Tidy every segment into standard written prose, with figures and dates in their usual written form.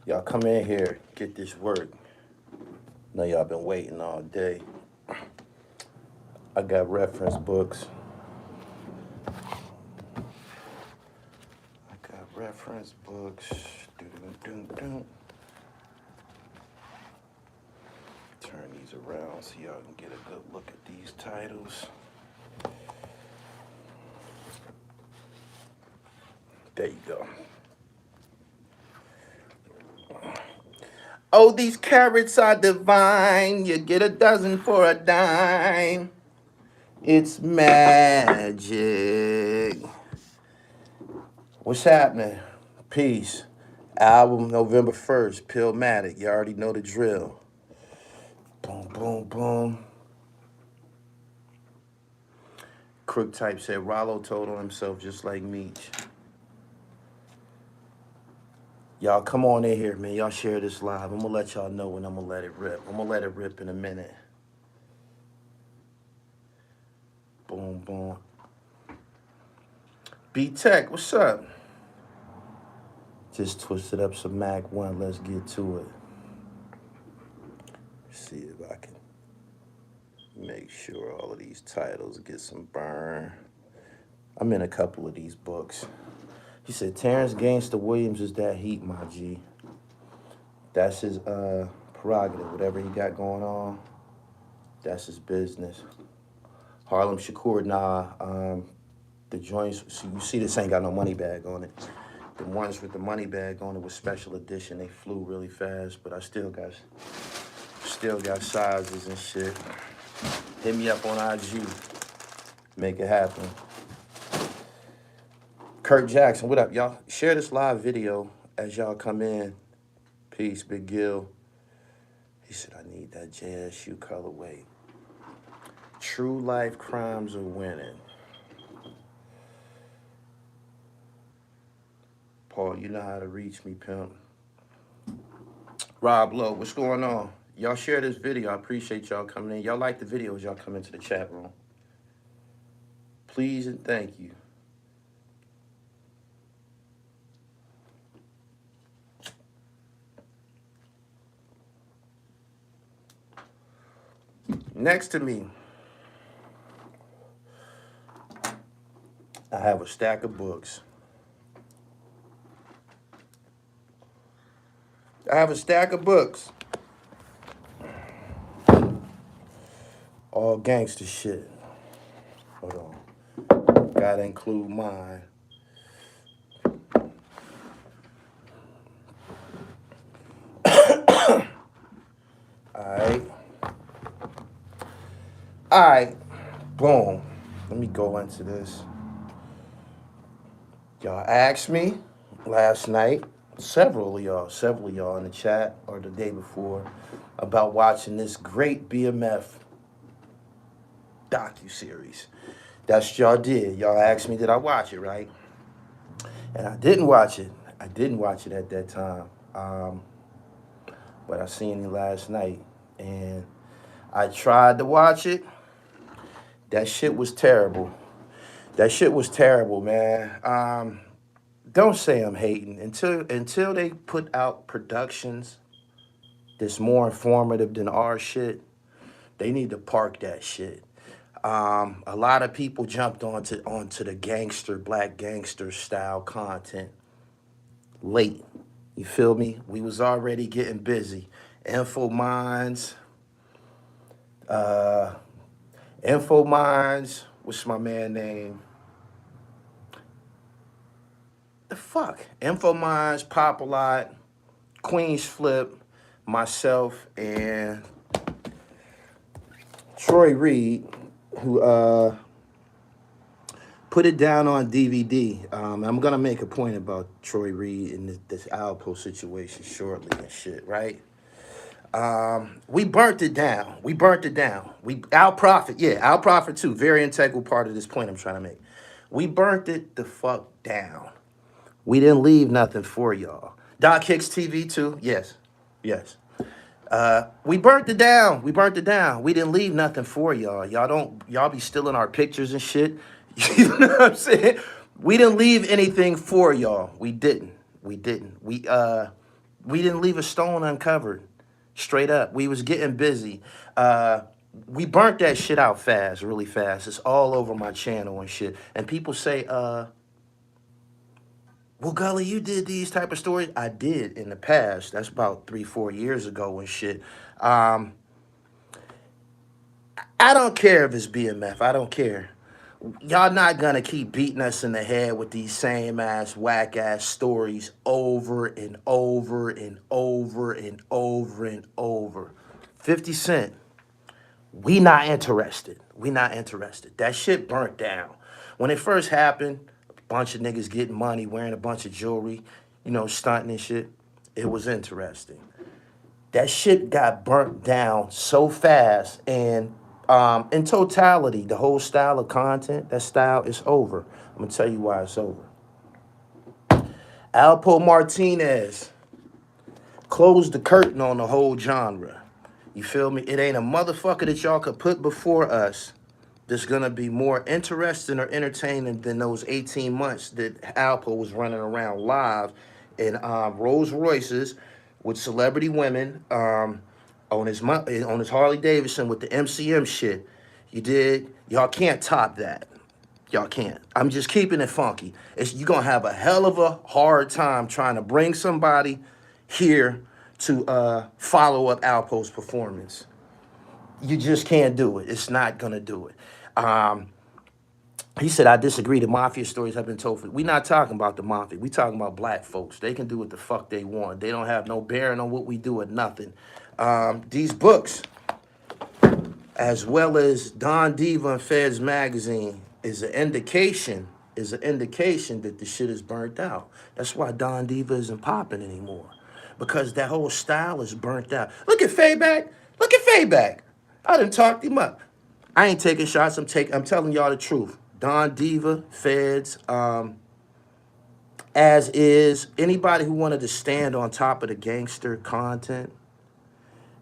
Y'all come in here, get this work. Know y'all been waiting all day. I got reference books. Reference books. Doo-doo-doo-doo. Turn these around so y'all can get a good look at these titles. There you go. Oh, these carrots are divine. You get a dozen for a dime. It's magic. What's happening? Peace. Album November 1st, Pillmatic. You already know the drill. Boom, boom, boom. Crook Type said Rollo told on himself just like Meech. Y'all come on in here, man. Y'all share this live. I'm gonna let y'all know when I'm gonna let it rip. I'm gonna let it rip in a minute. Boom, boom. B-Tech, what's up? Just twisted up some Mac 1. Let's get to it. See if I can make sure all of these titles get some burn. I'm in a couple of these books. He said, Terrence Gangster Williams is that heat, my G. That's his prerogative. Whatever he got going on, that's his business. Harlem Shakur, nah. The joints, so you see this ain't got no money bag on it. The ones with the money bag on it was special edition. They flew really fast, but I still got sizes and shit. Hit me up on IG. Make it happen. Kurt Jackson, what up, y'all? Share this live video as y'all come in. Peace, Big Gil. He said, I need that JSU colorway. True life crimes are winning. Paul, you know how to reach me, pimp. Rob Lowe, what's going on? Y'all share this video. I appreciate y'all coming in. Y'all like the videos, y'all come into the chat room. Please and thank you. Next to me, I have a stack of books. All gangster shit. Hold on. Gotta include mine. All right. Boom. Let me go into this. Y'all asked me last night, several of y'all in the chat or the day before, about watching this great BMF docu-series. That's what y'all did. Y'all asked me, did I watch it, right? And I didn't watch it. I didn't watch it at that time. But I seen it last night. And I tried to watch it. That shit was terrible. Man. Don't say I'm hating. Until they put out productions that's more informative than our shit, they need to park that shit. A lot of people jumped onto the black gangster style content late. You feel me? We was already getting busy. Info Minds, what's my man name? The fuck? Info Minds, Pop a Lot, Queens Flip, myself, and Troy Reed, who put it down on DVD. I'm gonna make a point about Troy Reed and this Alpo situation shortly and shit, right? We burnt it down. Al Prophet too, very integral part of this point I'm trying to make. We burnt it the fuck down. We didn't leave nothing for y'all. Doc Hicks TV too, yes. We burnt it down. We didn't leave nothing for y'all. Y'all be stealing our pictures and shit. You know what I'm saying? We didn't leave anything for y'all. We didn't. We We didn't leave a stone uncovered. Straight up. We was getting busy. We burnt that shit out fast, really fast. It's all over my channel and shit. And people say, well, Gully, you did these type of stories. I did in the past. That's about 3-4 years ago and shit. Um, I don't care if it's BMF. I don't care. Y'all not gonna keep beating us in the head with these same ass whack ass stories over and over and over and over and over. 50 Cent, we not interested. We not interested. That shit burnt down. When it first happened, a bunch of niggas getting money, wearing a bunch of jewelry, you know, stunting and shit. It was interesting. That shit got burnt down so fast, and in totality, the whole style of content, that style is over. I'm gonna tell you why it's over. Alpo Martinez closed the curtain on the whole genre. You feel me? It ain't a motherfucker that y'all could put before us that's gonna be more interesting or entertaining than those 18 months that Alpo was running around live in Rolls Royces with celebrity women on his Harley Davidson with the MCM shit. You did. Y'all can't top that. Y'all can't. I'm just keeping it funky. You're gonna have a hell of a hard time trying to bring somebody here to follow up Alpo's performance. You just can't do it. It's not gonna do it. He said, I disagree. The mafia stories have been told. We're not talking about the mafia. We talking about black folks. They can do what the fuck they want. They don't have no bearing on what we do or nothing. These books, as well as Don Diva and Feds Magazine, is an indication that the shit is burnt out. That's why Don Diva isn't popping anymore. Because that whole style is burnt out. Look at Fayback. Look at Fayback. I done talked him up. I ain't taking shots. I'm telling y'all the truth. Don Diva, Feds, as is, anybody who wanted to stand on top of the gangster content,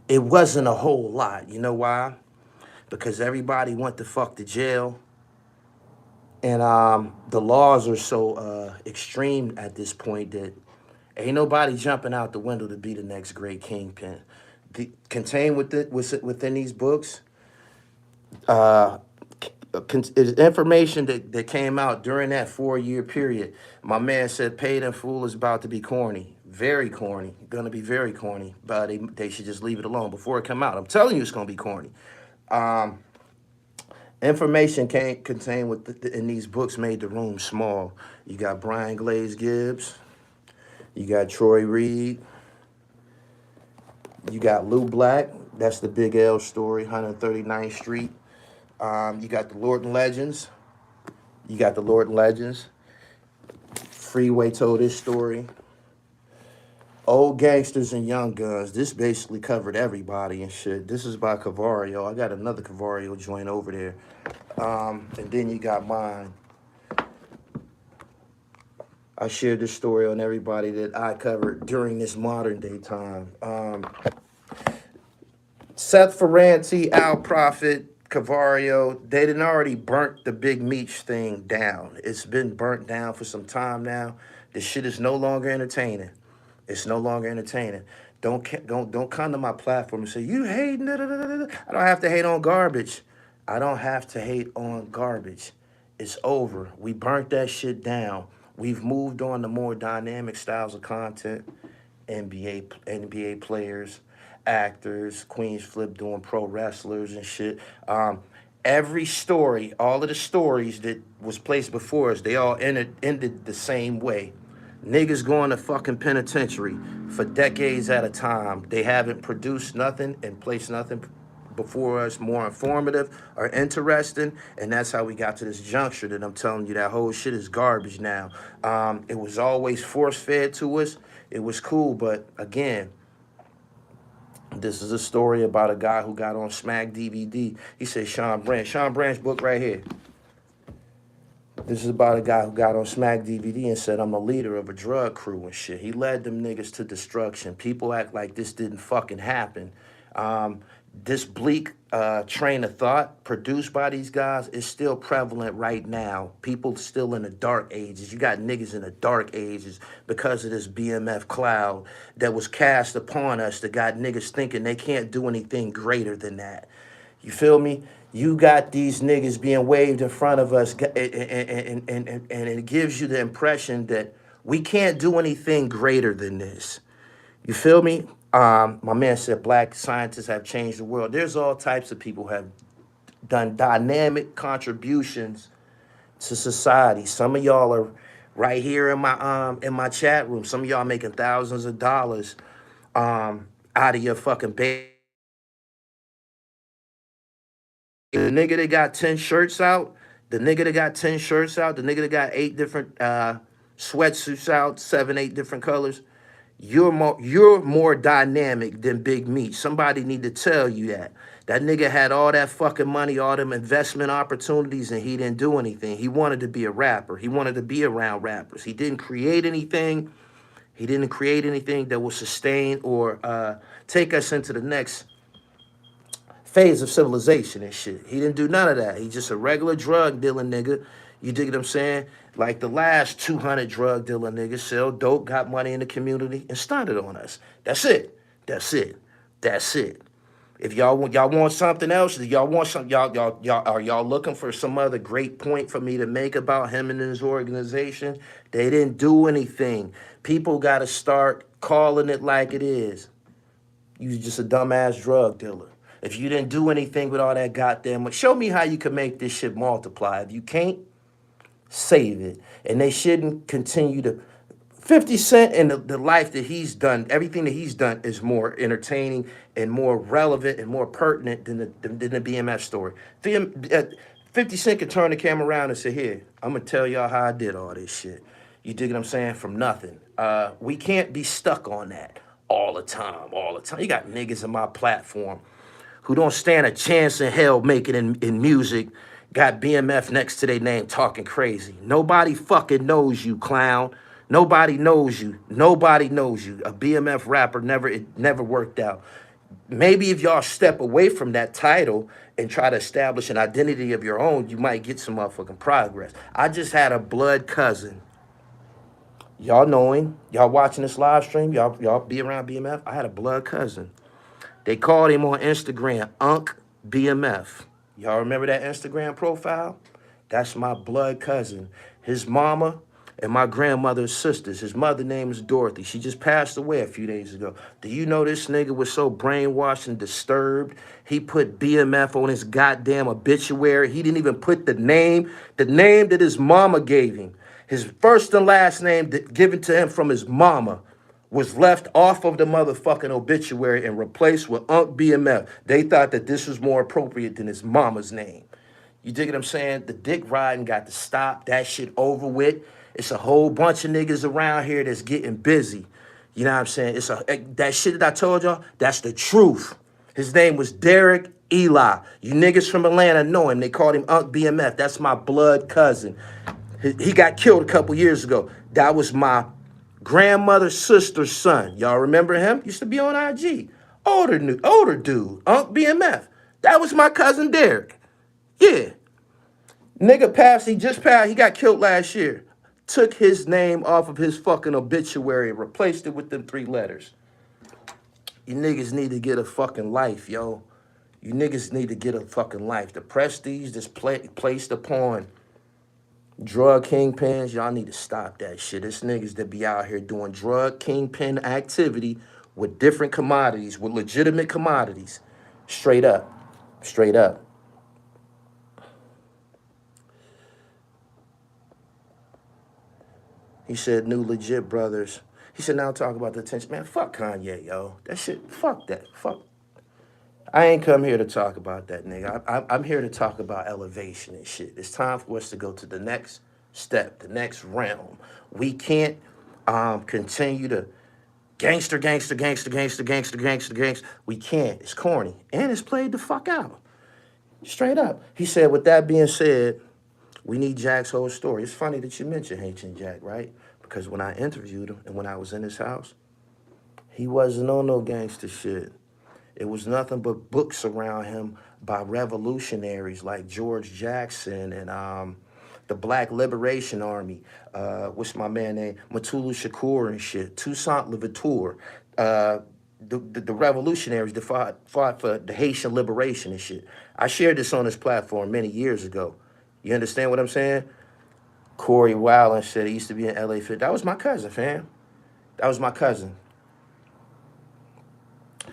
it wasn't a whole lot. You know why? Because everybody went the fuck to jail. And the laws are so extreme at this point that ain't nobody jumping out the window to be the next great kingpin. Contained within these books, information that came out during that 4-year period. My man said Paid in Full is about to be corny. Very corny. Gonna be very corny. But they should just leave it alone before it come out. I'm telling you it's gonna be corny. Information contained in these books made the room small. You got Brian Glaze Gibbs. You got Troy Reed. You got Lou Black. That's the Big L story, 139th Street. You got the Lord and Legends. Freeway told his story. Old Gangsters and Young Guns. This basically covered everybody and shit. This is by Cavario. I got another Cavario joint over there. And then you got mine. I shared this story on everybody that I covered during this modern day time. Seth Ferranti, Al Prophet, Cavario, they done already burnt the Big Meech thing down. It's been burnt down for some time now. This shit is no longer entertaining. It's no longer entertaining. Don't come to my platform and say, you hating. I don't have to hate on garbage. I don't have to hate on garbage. It's over. We burnt that shit down. We've moved on to more dynamic styles of content. NBA players, actors, Queens Flip doing pro wrestlers and shit. Every story, all of the stories that was placed before us, they all ended the same way. Niggas going to fucking penitentiary for decades at a time. They haven't produced nothing and placed nothing before us more informative or interesting, and that's how we got to this juncture that I'm telling you that whole shit is garbage now. It was always force-fed to us. It was cool, but again, this is a story about a guy who got on Smack DVD. He said Sean Branch book right here. This is about a guy who got on Smack DVD and said, I'm a leader of a drug crew and shit. He led them niggas to destruction. People act like this didn't fucking happen. this bleak train of thought produced by these guys is still prevalent right now. People still in the dark ages. You got niggas in the dark ages because of this BMF cloud that was cast upon us that got niggas thinking they can't do anything greater than that. You feel me? You got these niggas being waved in front of us, and it gives you the impression that we can't do anything greater than this. You feel me? My man said black scientists have changed the world. There's all types of people who have done dynamic contributions to society. Some of y'all are right here in my chat room. Some of y'all making thousands of dollars out of your fucking base. The nigga that got 10 shirts out, the nigga that got 10 shirts out, the nigga that got 8 different sweatsuits out, 7, 8 different colors. You're more dynamic than Big Meat. Somebody need to tell you that. That nigga had all that fucking money, all them investment opportunities, and he didn't do anything. He wanted to be a rapper. He wanted to be around rappers. He didn't create anything. He didn't create anything that will sustain or take us into the next phase of civilization and shit. He didn't do none of that. He just a regular drug dealing nigga. You dig what I'm saying? Like the last 200 drug dealer niggas sell dope, got money in the community, and started on us. That's it. That's it. That's it. If y'all want something else, if y'all want something, y'all looking for some other great point for me to make about him and his organization? They didn't do anything. People gotta start calling it like it is. You just a dumbass drug dealer. If you didn't do anything with all that goddamn, show me how you can make this shit multiply. If you can't, save it. And they shouldn't continue to. 50 Cent and the life that he's done, everything that he's done is more entertaining and more relevant and more pertinent than the BMF story. 50 Cent can turn the camera around and say, here, I'm going to tell y'all how I did all this shit. You dig what I'm saying? From nothing. We can't be stuck on that all the time. You got niggas in my platform who don't stand a chance in hell making in music, got BMF next to their name talking crazy. Nobody fucking knows you, clown. Nobody knows you. Nobody knows you. A BMF rapper it never worked out. Maybe if y'all step away from that title and try to establish an identity of your own, you might get some motherfucking progress. I just had a blood cousin. Y'all know him. Y'all watching this live stream. Y'all be around BMF. I had a blood cousin. They called him on Instagram, BMF. Y'all remember that Instagram profile? That's my blood cousin. His mama and my grandmother's sisters. His mother's name is Dorothy. She just passed away a few days ago. Do you know this nigga was so brainwashed and disturbed? He put BMF on his goddamn obituary. He didn't even put the name that his mama gave him. His first and last name given to him from his mama was left off of the motherfucking obituary and replaced with BMF. They thought that this was more appropriate than his mama's name. You dig what I'm saying? The dick riding got to stop. That shit over with. It's a whole bunch of niggas around here that's getting busy. You know what I'm saying? That shit that I told y'all, that's the truth. His name was Derek Eli. You niggas from Atlanta know him. They called him BMF. That's my blood cousin. He got killed a couple years ago. That was my grandmother's sister's son. Y'all remember him? Used to be on IG. Older dude, BMF. That was my cousin Derek. Yeah. Nigga passed, he got killed last year. Took his name off of his fucking obituary and replaced it with them 3 letters. You niggas need to get a fucking life, yo. You niggas need to get a fucking life. The prestige that's placed upon drug kingpins, y'all need to stop that shit. It's niggas that be out here doing drug kingpin activity with different commodities, with legitimate commodities. Straight up. Straight up. He said, new legit brothers. He said, now talk about the attention. Man, fuck Kanye, yo. That shit, fuck that. Fuck. I ain't come here to talk about that, nigga. I'm here to talk about elevation and shit. It's time for us to go to the next step, the next realm. We can't continue to gangster. We can't. It's corny. And it's played the fuck out. Straight up. He said, with that being said, we need Jack's whole story. It's funny that you mentioned Haitian Jack, right? Because when I interviewed him and when I was in his house, he wasn't on no gangster shit. It was nothing but books around him by revolutionaries like George Jackson and the Black Liberation Army. What's my man name? Mutulu Shakur and shit. Toussaint Louverture. The revolutionaries that fought for the Haitian liberation and shit. I shared this on this platform many years ago. You understand what I'm saying? Corey Wild and shit. He used to be in LA Fit. That was my cousin, fam. That was my cousin.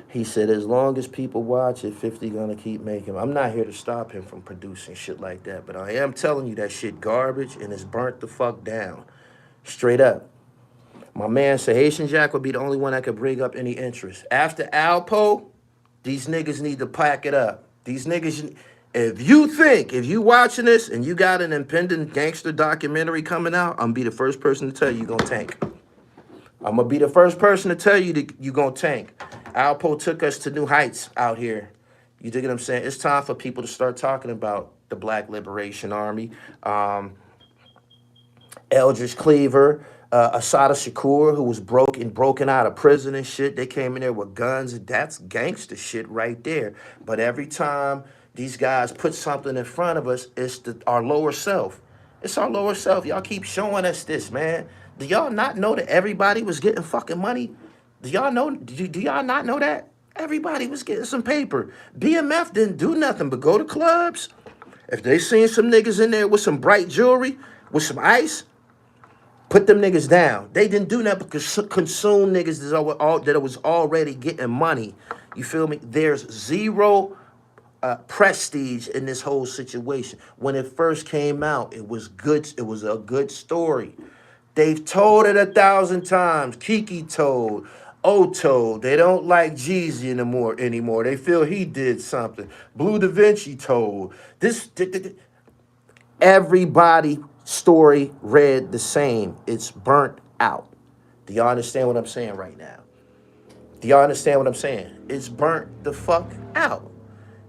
He said, as long as people watch it, 50 gonna keep making. I'm not here to stop him from producing shit like that, but I am telling you that shit garbage and it's burnt the fuck down. Straight up. My man said Haitian Jack would be the only one that could bring up any interest. After Alpo, these niggas need to pack it up. These niggas, if you watching this and you got an impending gangster documentary coming out, I'm gonna be the first person to tell you gonna tank. I'm gonna be the first person to tell you that you gonna tank. Alpo took us to new heights out here. You dig what I'm saying? It's time for people to start talking about the Black Liberation Army. Eldridge Cleaver, Assata Shakur, who was broken out of prison and shit. They came in there with guns. That's gangster shit right there. But every time these guys put something in front of us, it's our lower self. It's our lower self. Y'all keep showing us this, man. Do y'all not know that everybody was getting fucking money? Do y'all know? Do y'all not know that? Everybody was getting some paper. BMF didn't do nothing but go to clubs. If they seen some niggas in there with some bright jewelry, with some ice, put them niggas down. They didn't do that because consume niggas that was already getting money. You feel me? There's zero prestige in this whole situation. When it first came out, it was good. It was a good story. They've told it 1,000 times. Kiki told. O told. They don't like Jeezy anymore. They feel he did something. Blue Da Vinci told. Everybody story read the same. It's burnt out. Do y'all understand what I'm saying right now? Do y'all understand what I'm saying? It's burnt the fuck out.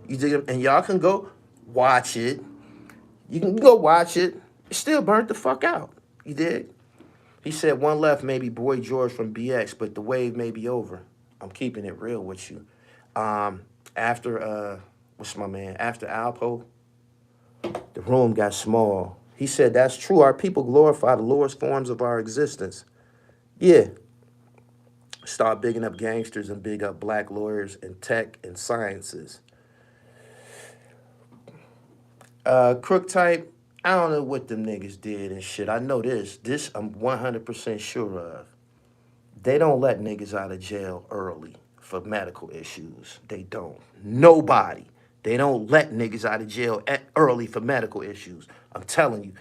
You dig it? And y'all can go watch it. You can go watch it. It's still burnt the fuck out. You dig? He said one left, maybe Boy George from BX, but the wave may be over. I'm keeping it real with you. After what's my man? After Alpo, the room got small. He said, that's true. Our people glorify the lowest forms of our existence. Yeah. Start bigging up gangsters and big up black lawyers and tech and sciences. Crook type, I don't know what them niggas did and shit. I know this. This I'm 100% sure of. They don't let niggas out of jail early for medical issues. They don't. Nobody. They don't let niggas out of jail early for medical issues. I'm telling you.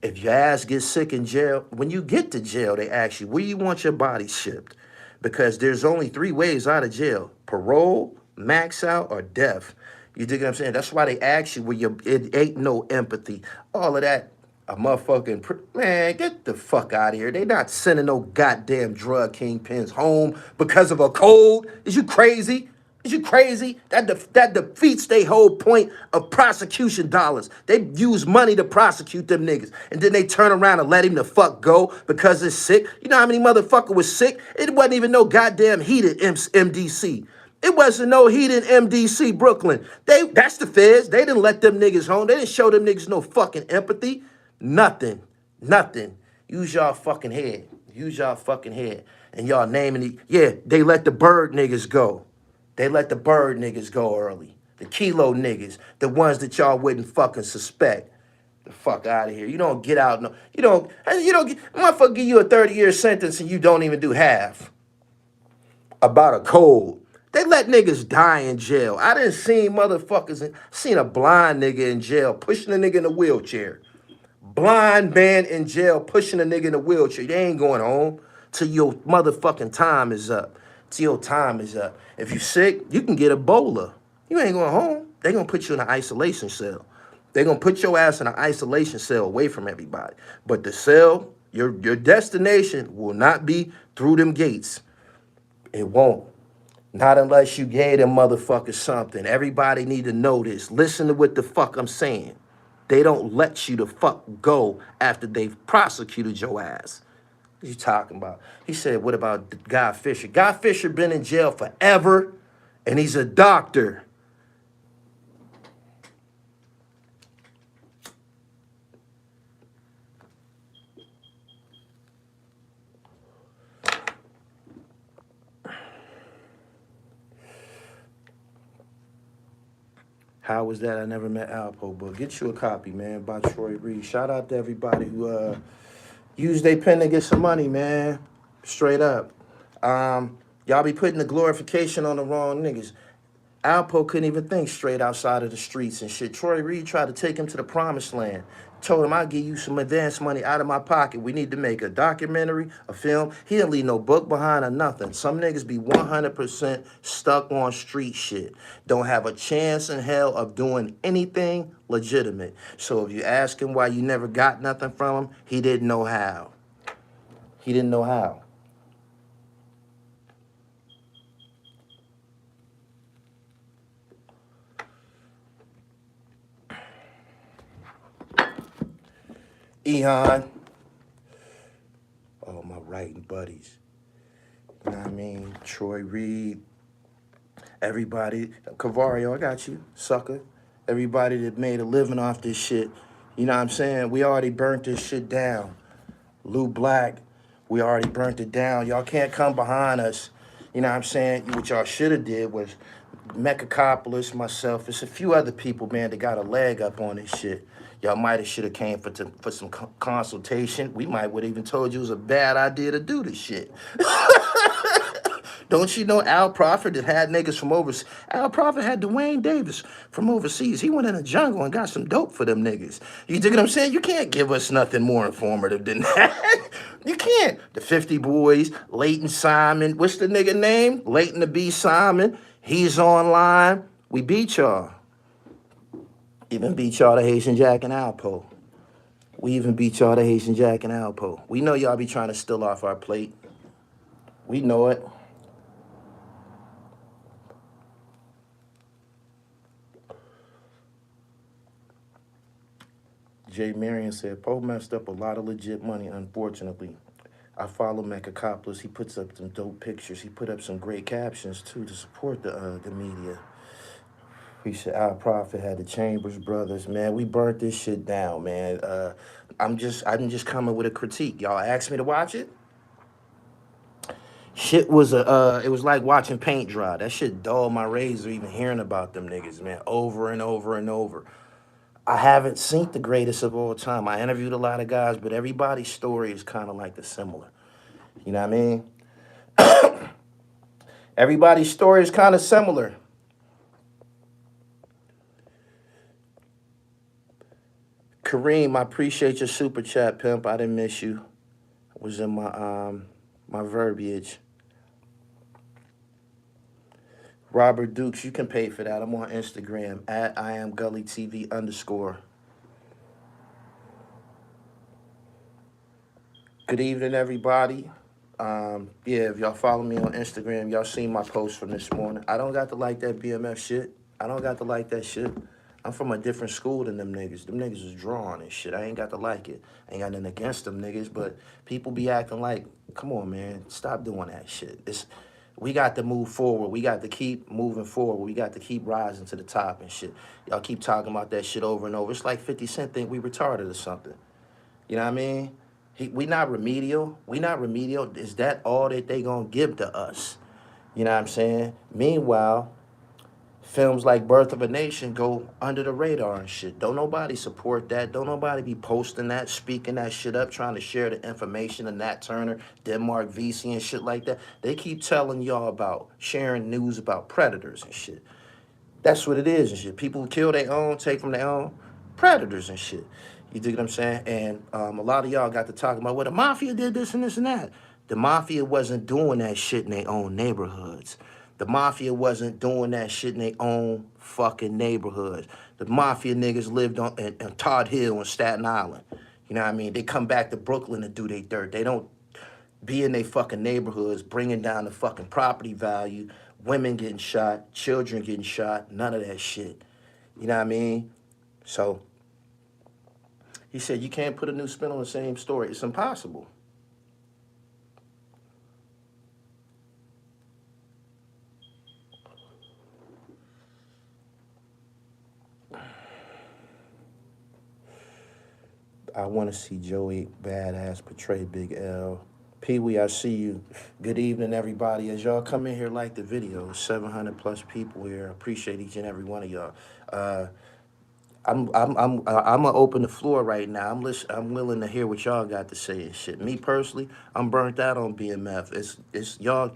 If your ass gets sick in jail, when you get to jail, they ask you, where you want your body shipped? Because there's only 3 ways out of jail. Parole, max out, or death. You dig what I'm saying? That's why they ask you where it ain't no empathy. All of that, a motherfucking, man, get the fuck out of here. They not sending no goddamn drug kingpins home because of a cold. Is you crazy? Is you crazy? That defeats their whole point of prosecution dollars. They use money to prosecute them niggas. And then they turn around and let him the fuck go because it's sick. You know how many motherfucker was sick? It wasn't even no goddamn heat at MDC. It wasn't no heat in MDC, Brooklyn. That's the feds. They didn't let them niggas home. They didn't show them niggas no fucking empathy. Nothing. Nothing. Use y'all fucking head. Use y'all fucking head. And y'all naming it. Yeah, they let the bird niggas go. They let the bird niggas go early. The kilo niggas. The ones that y'all wouldn't fucking suspect. The fuck out of here. You don't get out. No, you don't get, motherfucker give you a 30-year sentence and you don't even do half. About a cold. They let niggas die in jail. I didn't see motherfuckers, seen a blind nigga in jail pushing a nigga in a wheelchair. Blind man in jail pushing a nigga in a wheelchair. They ain't going home till your motherfucking time is up. Till your time is up. If you sick, you can get Ebola. You ain't going home. They gonna put you in an isolation cell. They gonna put your ass in an isolation cell away from everybody. But the cell, your destination will not be through them gates. It won't. Not unless you gave them motherfuckers something. Everybody need to know this. Listen to what the fuck I'm saying. They don't let you the fuck go after they've prosecuted your ass. What you talking about? He said, what about Guy Fisher? Guy Fisher been in jail forever, And he's a doctor. How was that? I never met Alpo, but get you a copy, man, by Troy Reed. Shout out to everybody who used their pen to get some money, man. Straight up. Y'all be putting the glorification on the wrong niggas. Alpo couldn't even think straight outside of the streets and shit. Troy Reed tried to take him to the promised land. Told him, I'll give you some advance money out of my pocket. We need to make a documentary, a film. He didn't leave no book behind or nothing. Some niggas be 100% stuck on street shit. Don't have a chance in hell of doing anything legitimate. So if you ask him why you never got nothing from him, he didn't know how. He didn't know how. Eon. Oh, my writing buddies. You know what I mean? Troy Reed. Everybody. Cavario, I got you. Sucker. Everybody that made a living off this shit. You know what I'm saying? We already burnt this shit down. Lou Black, we already burnt it down. Y'all can't come behind us. You know what I'm saying? What y'all should have did was Mechacopolis, myself, it's a few other people, man, that got a leg up on this shit. Y'all might have should have came for some consultation. We might would have even told you it was a bad idea to do this shit. Don't you know Al Prophet that had niggas from overseas? Al Prophet had Dwayne Davis from overseas. He went in the jungle and got some dope for them niggas. You dig what I'm saying? You can't give us nothing more informative than that. You can't. The 50 Boys, Leighton Simon. What's the nigga name? Leighton the B. Simon. He's online. We beat y'all. Even beat y'all to Haitian Jack and Alpo. We even beat y'all to Haitian Jack and Alpo. We know y'all be trying to steal off our plate. We know it. Jay Marion said, Poe messed up a lot of legit money, unfortunately. I follow Mechacopolis. He puts up some dope pictures. He put up some great captions, too, to support the media. He said, Our Prophet had the Chambers Brothers. Man, we burnt this shit down, man. I'm just coming with a critique. Y'all asked me to watch it? Shit was it was like watching paint dry. That shit dulled my razor even hearing about them niggas, man, over and over and over. I haven't seen the greatest of all time. I interviewed a lot of guys, but everybody's story is kind of like the similar. You know what I mean? Everybody's story is kind of similar. Kareem, I appreciate your super chat, pimp. I didn't miss you. It was in my verbiage. Robert Dukes, you can pay for that. I'm on Instagram at I am Gully TV _. Good evening, everybody. Yeah, if y'all follow me on Instagram, y'all seen my post from this morning. I don't got to like that BMF shit. I don't got to like that shit. I'm from a different school than them niggas. Them niggas is drawn and shit. I ain't got to like it. I ain't got nothing against them niggas, but people be acting like, come on, man, stop doing that shit. We got to move forward. We got to keep moving forward. We got to keep rising to the top and shit. Y'all keep talking about that shit over and over. It's like 50 Cent think we retarded or something. You know what I mean? We not remedial. We not remedial. Is that all that they gonna give to us? You know what I'm saying? Meanwhile, films like Birth of a Nation go under the radar and shit. Don't nobody support that. Don't nobody be posting that, speaking that shit up, trying to share the information of Nat Turner, Denmark VC and shit like that. They keep telling y'all about sharing news about predators and shit. That's what it is and shit. People who kill their own, take from their own, predators and shit. You dig what I'm saying? And a lot of y'all got to talking about, well, the mafia did this and this and that. The mafia wasn't doing that shit in their own neighborhoods. The mafia wasn't doing that shit in their own fucking neighborhoods. The mafia niggas lived on Todd Hill and Staten Island. You know what I mean? They come back to Brooklyn to do their dirt. They don't be in their fucking neighborhoods, bringing down the fucking property value, women getting shot, children getting shot, none of that shit. You know what I mean? So he said, you can't put a new spin on the same story. It's impossible. I want to see Joey Badass portray Big L. Pee Wee, I see you. Good evening, everybody. As y'all come in here, like the video, 700 plus people here. Appreciate each and every one of y'all. I'm gonna open the floor right now. I'm willing to hear what y'all got to say and shit. Me personally, I'm burnt out on BMF. It's y'all.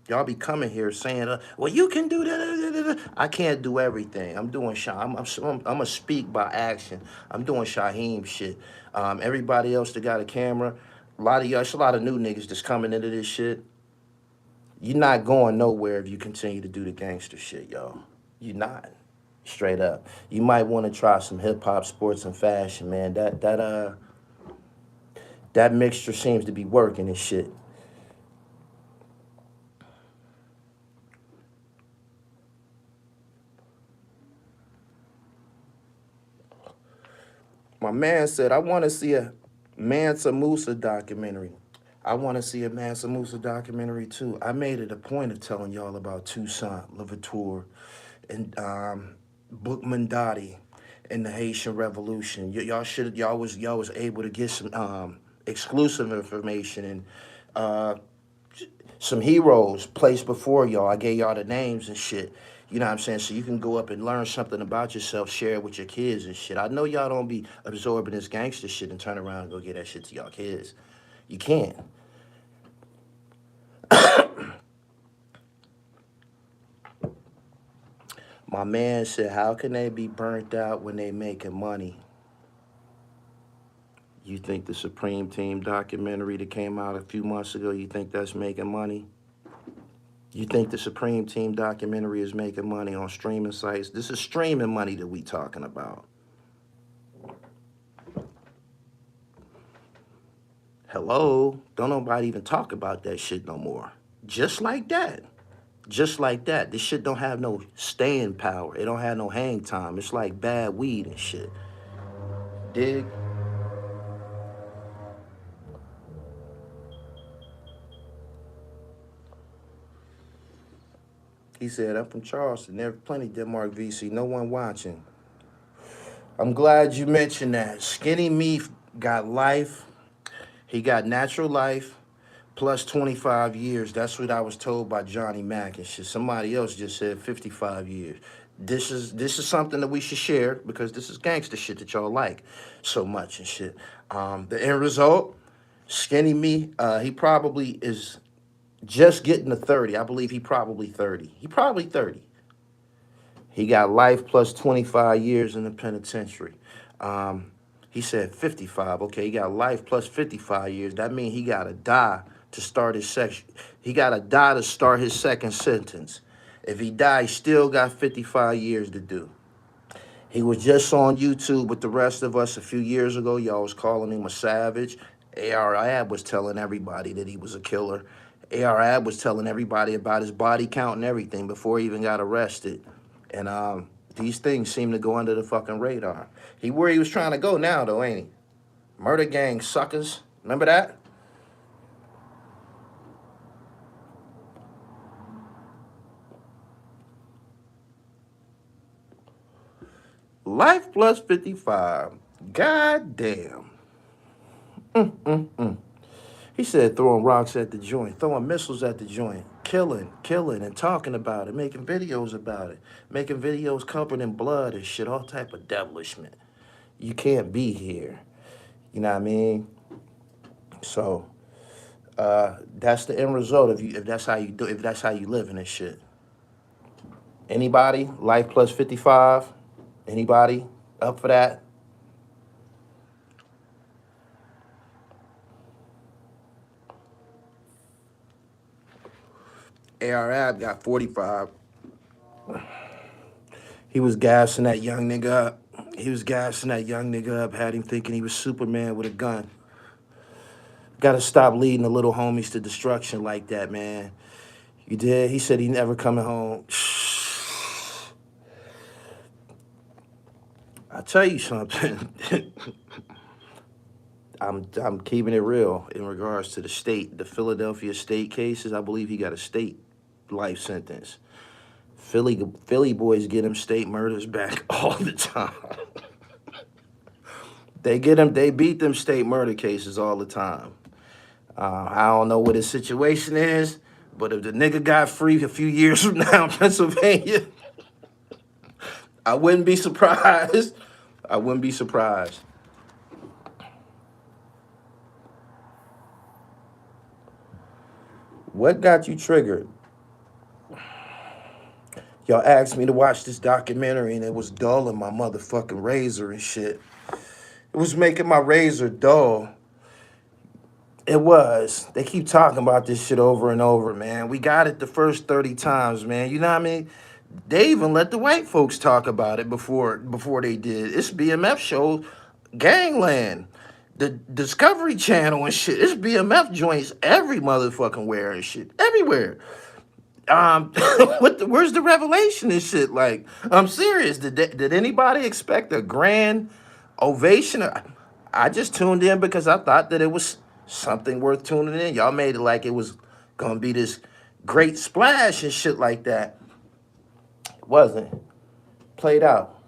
Y'all be coming here saying, "Well, you can do that." I can't do everything. I'm doing. I'm gonna speak by action. I'm doing Shaheem shit. Everybody else that got a camera, a lot of y'all. It's a lot of new niggas that's coming into this shit. You're not going nowhere if you continue to do the gangster shit, y'all. You're not. Straight up. You might want to try some hip hop, sports, and fashion, man. That mixture seems to be working and shit. My man said, I want to see a Mansa Musa documentary. I want to see a Mansa Musa documentary too. I made it a point of telling y'all about Toussaint Louverture and Boukman Dadi and the Haitian Revolution. Y'all was able to get some exclusive information and some heroes placed before y'all. I gave y'all the names and shit. You know what I'm saying? So you can go up and learn something about yourself, share it with your kids and shit. I know y'all don't be absorbing this gangster shit and turn around and go get that shit to y'all kids. You can't. My man said, how can they be burnt out when they making money? You think the Supreme Team documentary that came out a few months ago, you think that's making money? You think the Supreme Team documentary is making money on streaming sites? This is streaming money that we talking about. Hello? Don't nobody even talk about that shit no more. Just like that. Just like that. This shit don't have no staying power. It don't have no hang time. It's like bad weed and shit. Dig? He said, I'm from Charleston. There's plenty Denmark VC. No one watching. I'm glad you mentioned that. Skinny Meat got life. He got natural life plus 25 years. That's what I was told by Johnny Mack and shit. Somebody else just said 55 years. This is something that we should share because this is gangster shit that y'all like so much and shit. The end result, Skinny Meat, he probably is just getting to 30. I believe he probably 30. He probably 30. He got life plus 25 years in the penitentiary. He said 55. Okay, he got life plus 55 years. That means he got to die to start his section. He got to die to start his second sentence. If he dies, he still got 55 years to do. He was just on YouTube with the rest of us a few years ago. Y'all was calling him a savage. AR Ab was telling everybody that he was a killer. AR Ab was telling everybody about his body count and everything before he even got arrested. And these things seem to go under the fucking radar. He where he was trying to go now, though, ain't he? Murder gang suckers. Remember that? Life plus 55. God damn. He said throwing rocks at the joint, throwing missiles at the joint, killing, and talking about it, making videos about it, making videos covered in blood and shit, all type of devilishment. You can't be here. You know what I mean? So that's the end result if that's how you do, if that's how you live in this shit. Anybody? Life plus 55? Anybody up for that? ARAB got 45. He was gassing that young nigga up. He was gassing that young nigga up, had him thinking he was Superman with a gun. Gotta stop leading the little homies to destruction like that, man. You did? He said he never coming home. I'll tell you something. I'm keeping it real in regards to the Philadelphia state cases. I believe he got a state life sentence. Philly boys get him state murders back all the time. They get them. They beat them state murder cases all the time. I don't know what his situation is, but if the nigga got free a few years from now in Pennsylvania, I wouldn't be surprised. I wouldn't be surprised. What got you triggered? Y'all asked me to watch this documentary and it was dulling my motherfucking razor and shit. It was making my razor dull. It was. They keep talking about this shit over and over, man. We got it the first 30 times, man. You know what I mean? They even let the white folks talk about it before they did. It's BMF show, Gangland, the Discovery Channel and shit. It's BMF joints every motherfucking where and shit. Everywhere. Where's the revelation and shit? Like, I'm serious. Did anybody expect a grand ovation? I just tuned in because I thought that it was something worth tuning in. Y'all made it like it was gonna be this great splash and shit like that. It wasn't. Played out.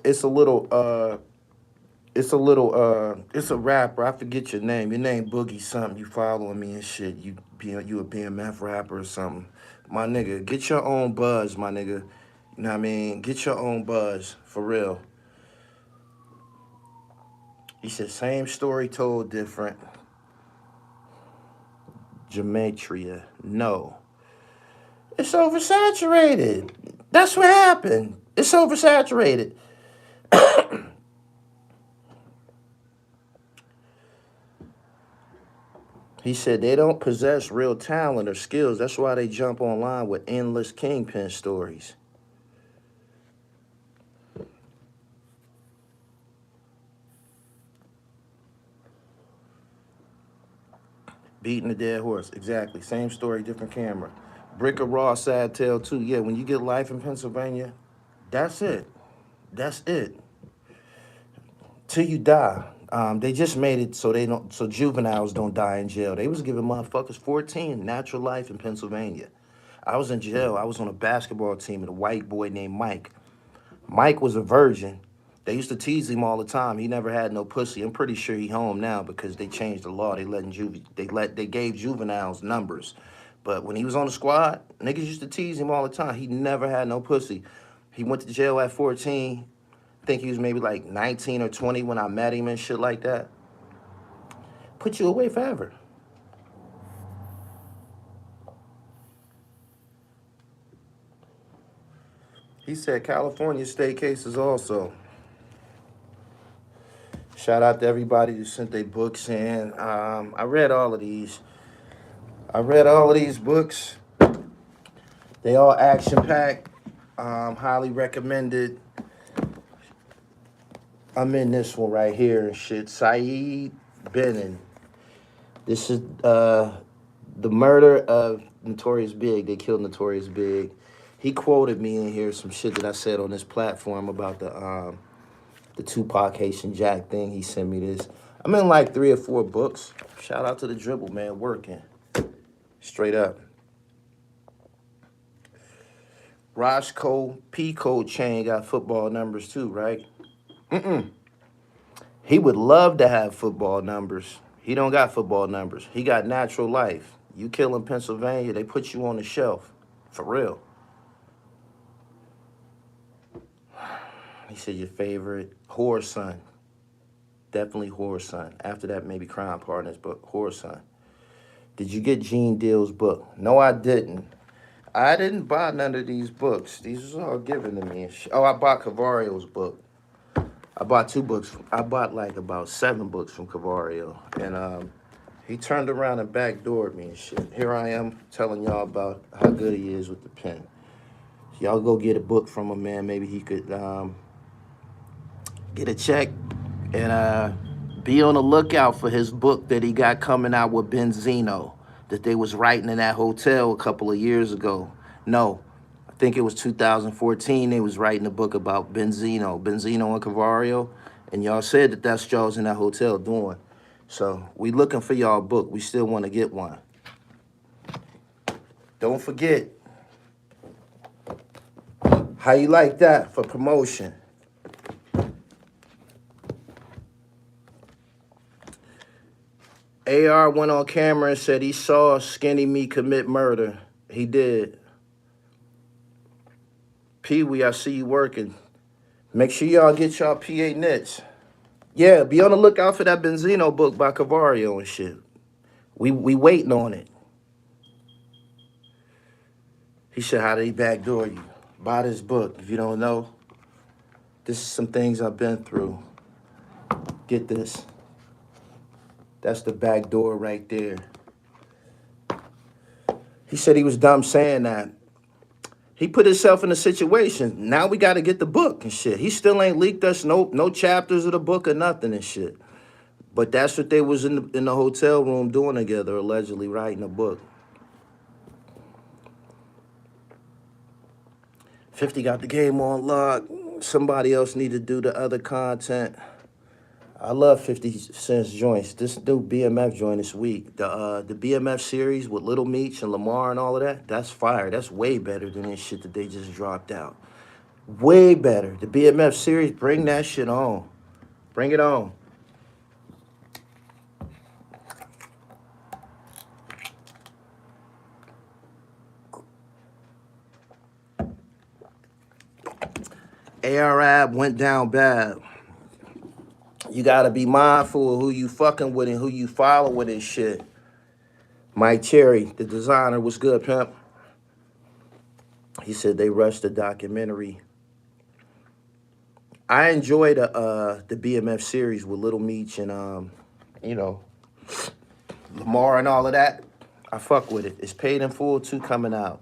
It's a rapper. I forget your name. Your name Boogie something. You following me and shit. You a BMF rapper or something. My nigga, get your own buzz, my nigga. You know what I mean? Get your own buzz, for real. He said, same story told different. Gematria. No. It's oversaturated. That's what happened. It's oversaturated. He said they don't possess real talent or skills. That's why they jump online with endless kingpin stories. Beating a dead horse. Exactly. Same story, different camera. Brick of raw, sad tale too. Yeah, when you get life in Pennsylvania, that's it. That's it. Till you die. They just made it so juveniles don't die in jail. They was giving motherfuckers 14 natural life in Pennsylvania. I was in jail. I was on a basketball team with a white boy named Mike. Mike was a virgin. They used to tease him all the time. He never had no pussy. I'm pretty sure he home now because they changed the law. They gave juveniles numbers. But when he was on the squad, niggas used to tease him all the time. He never had no pussy. He went to jail at 14. I think he was maybe like 19 or 20 when I met him and shit like that. Put you away forever. He said California state cases also. Shout out to everybody who sent their books in. I read all of these. Books. They all action-packed. Highly recommended. I'm in this one right here and shit. Saeed Benin. This is the murder of Notorious B.I.G. They killed Notorious B.I.G. He quoted me in here some shit that I said on this platform about the Tupac Haitian Jack thing. He sent me this. I'm in like 3 or 4 books. Shout out to the dribble, man, working. Straight up. Roscoe P-Code chain got football numbers too, right? He would love to have football numbers. He don't got football numbers. He got natural life. You kill in Pennsylvania, they put you on the shelf. For real. He said your favorite, Whore Son. Definitely Whore Son. After that, maybe Crime Partners, but Whore Son. Did you get Gene Deal's book? No, I didn't. I didn't buy none of these books. These was all given to me. Oh, I bought Cavario's book. I bought 2 books. I bought like about 7 books from Cavario. And he turned around and backdoored me and shit. Here I am telling y'all about how good he is with the pen. So y'all go get a book from him, man. Maybe he could get a check and be on the lookout for his book that he got coming out with Benzino that they was writing in that hotel a couple of years ago. No, I think it was 2014. They was writing a book about Benzino and Cavario, and y'all said that that's y'all's in that hotel doing. So we looking for y'all book. We still want to get one. Don't forget. How you like that for promotion? AR went on camera and said he saw Skinny Me commit murder. He did. Pee-wee, I see you working. Make sure y'all get y'all PA knits. Yeah, be on the lookout for that Benzino book by Cavario and shit. We waiting on it. He said, how did he backdoor you? Buy this book. If you don't know, this is some things I've been through. Get this. That's the back door right there. He said he was dumb saying that. He put himself in a situation. Now we got to get the book and shit. He still ain't leaked us no chapters of the book or nothing and shit. But that's what they was in the hotel room doing together, allegedly writing a book. 50 got the game on lock. Somebody else need to do the other content. I love 50 Cent's joints. This new BMF joint this week. The BMF series with Little Meech and Lamar and all of that, that's fire. That's way better than this shit that they just dropped out. Way better. The BMF series, bring that shit on. Bring it on. ARAB went down bad. You gotta be mindful of who you fucking with and who you following and shit. Mike Cherry, the designer, was good, pimp. He said they rushed the documentary. I enjoyed the BMF series with Little Meech and you know, Lamar and all of that. I fuck with it. It's Paid in Full 2 coming out.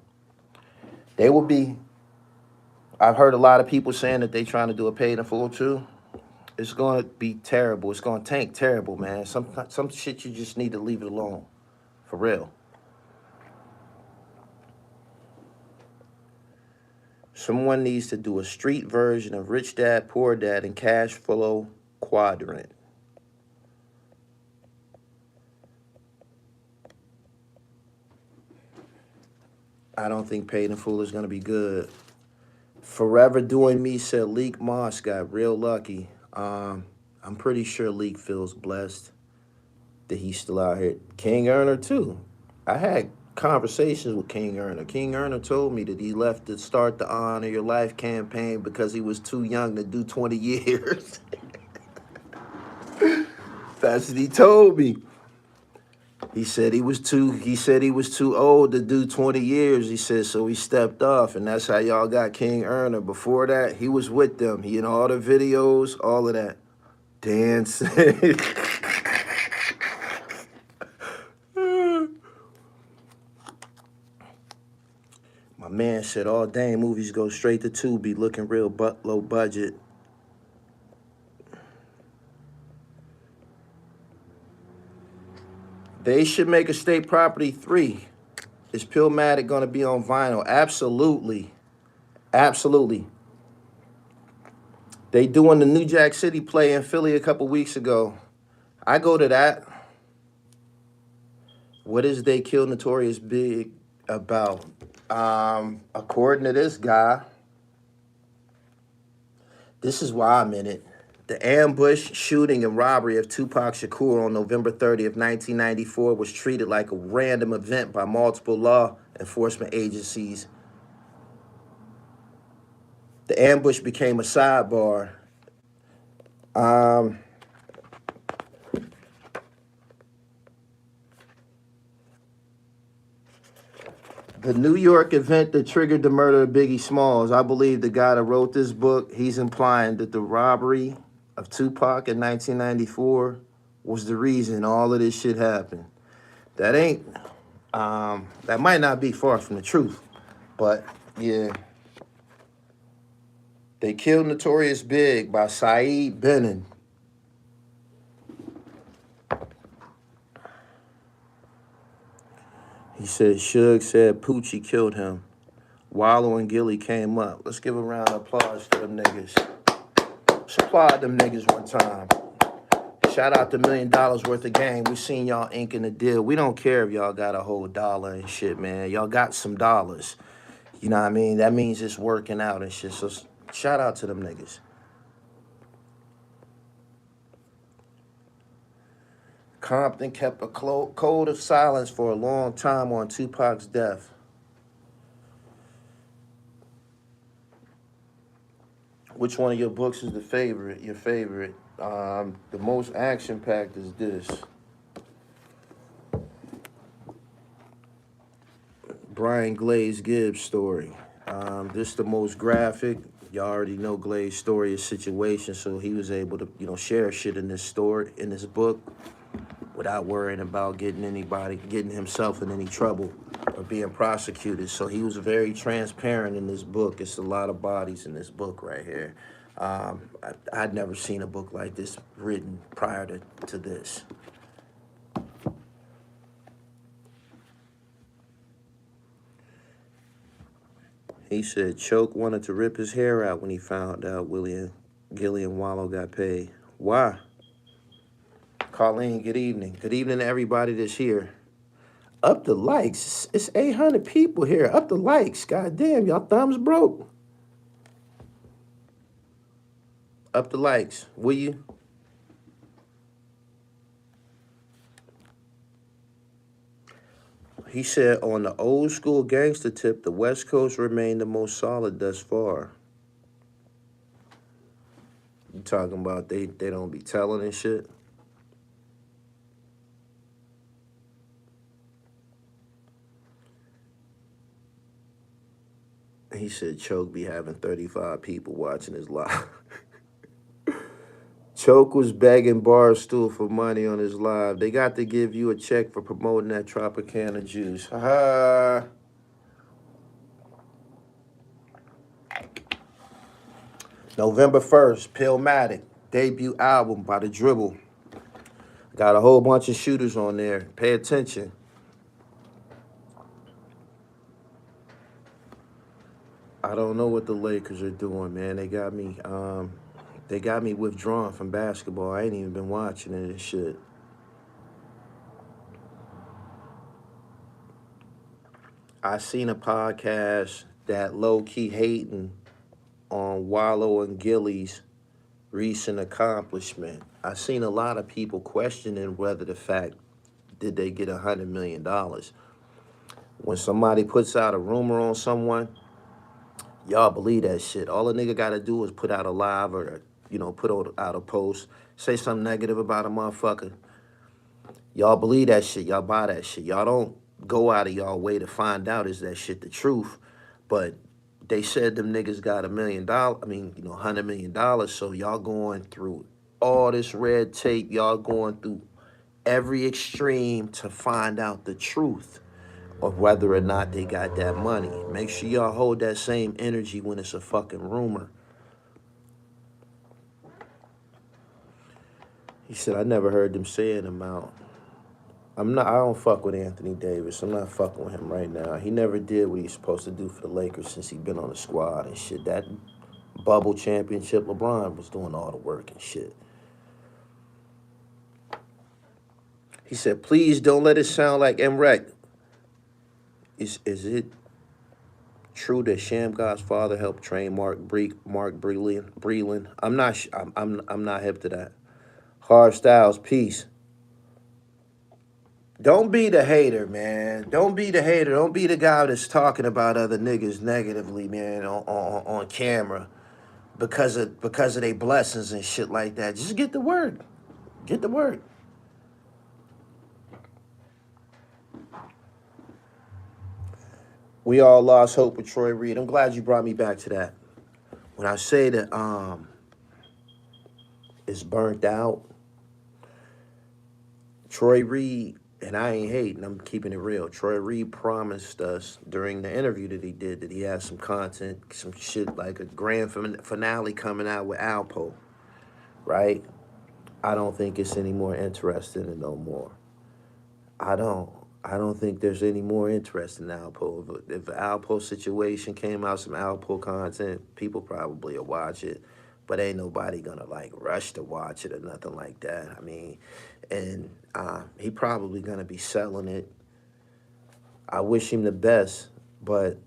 They will be. I've heard a lot of people saying that they trying to do a Paid in Full 2. It's gonna be terrible. It's gonna tank terrible, man. Some shit you just need to leave it alone, for real. Someone needs to do a street version of Rich Dad, Poor Dad, and Cash Flow Quadrant. I don't think Paid in Full is gonna be good. Forever Doing Me said Leak Moss got real lucky. I'm pretty sure Leak feels blessed that he's still out here. King Erner too. I had conversations with King Erner. King Erner told me that he left to start the Honor Your Life campaign because he was too young to do 20 years. That's what he told me. He said he was too old to do 20 years. He said, so he stepped off, and that's how y'all got King Erner. Before that, he was with them. He in all the videos, all of that. Dancing. My man said all dang movies go straight to Tubi, looking real low budget. They should make a State Property 3. Is Pillmatic going to be on vinyl? Absolutely. Absolutely. They doing the New Jack City play in Philly a couple weeks ago. I go to that. What is They Kill Notorious B.I.G about? According to this guy, this is why I'm in it. The ambush, shooting, and robbery of Tupac Shakur on November 30th, 1994 was treated like a random event by multiple law enforcement agencies. The ambush became a sidebar. The New York event that triggered the murder of Biggie Smalls, I believe the guy that wrote this book, he's implying that the robbery of Tupac in 1994 was the reason all of this shit happened. That ain't, that might not be far from the truth, but yeah. They Killed Notorious B.I.G by Saeed Benin. He said, Suge said Poochie killed him. Wallow and Gilly came up. Let's give a round of applause for them niggas. Let's applaud them niggas one time. Shout out to $1 million worth of game. We seen y'all inking the deal. We don't care if y'all got a whole dollar and shit, man. Y'all got some dollars. You know what I mean? That means it's working out and shit. So shout out to them niggas. Compton kept a code of silence for a long time on Tupac's death. Which one of your books is your favorite? The most action-packed is this. Brian Glaze Gibbs' story. This the most graphic. Y'all already know Glaze's story, his situation, so he was able to, share shit in this book, without worrying about getting himself in any trouble or being prosecuted. So he was very transparent in this book. It's a lot of bodies in this book right here. I'd never seen a book like this written prior to this. He said Choke wanted to rip his hair out when he found out Gilly and Wallow got paid. Why? Colleen, good evening. Good evening to everybody that's here. Up the likes. It's 800 people here. Up the likes. God damn, y'all thumbs broke. Up the likes, will you? He said, on the old school gangster tip, the West Coast remained the most solid thus far. You talking about they don't be telling and shit? He said Choke be having 35 people watching his live. Choke was begging Barstool for money on his live. They got to give you a check for promoting that Tropicana juice. Ha. November 1st, Pillmatic, debut album by The Dribble. Got a whole bunch of shooters on there. Pay attention. I don't know what the Lakers are doing, man. They got me withdrawn from basketball. I ain't even been watching it and shit. I seen a podcast that low-key hating on Wallow and Gilly's recent accomplishment. I seen a lot of people questioning whether the fact did they get $100 million. When somebody puts out a rumor on someone, y'all believe that shit. All a nigga gotta do is put out a live or, put out a post, say something negative about a motherfucker. Y'all believe that shit. Y'all buy that shit. Y'all don't go out of y'all way to find out is that shit the truth. But they said them niggas got $1 million. $100 million. So y'all going through all this red tape. Y'all going through every extreme to find out the truth of whether or not they got that money. Make sure y'all hold that same energy when it's a fucking rumor. He said, I never heard them say an amount. I don't fuck with Anthony Davis. I'm not fucking with him right now. He never did what he's supposed to do for the Lakers since he been on the squad and shit. That bubble championship, LeBron was doing all the work and shit. He said, please don't let it sound like MREC. Is it true that Sham God's father helped train Mark Breland? I'm not hip to that. Hard Styles, peace. Don't be the hater, man. Don't be the hater. Don't be the guy that's talking about other niggas negatively, man, on camera because of their blessings and shit like that. Just get the word. Get the word. We all lost hope with Troy Reed. I'm glad you brought me back to that. When I say that it's burnt out, Troy Reed, and I ain't hating, I'm keeping it real. Troy Reed promised us during the interview that he did that he has some content, some shit like a grand finale coming out with Alpo, right? I don't think it's any more interesting and no more. I don't think there's any more interest in Alpo. If the Alpo situation came out, some Alpo content, people probably will watch it. But ain't nobody gonna rush to watch it or nothing like that. And he probably gonna be selling it. I wish him the best, but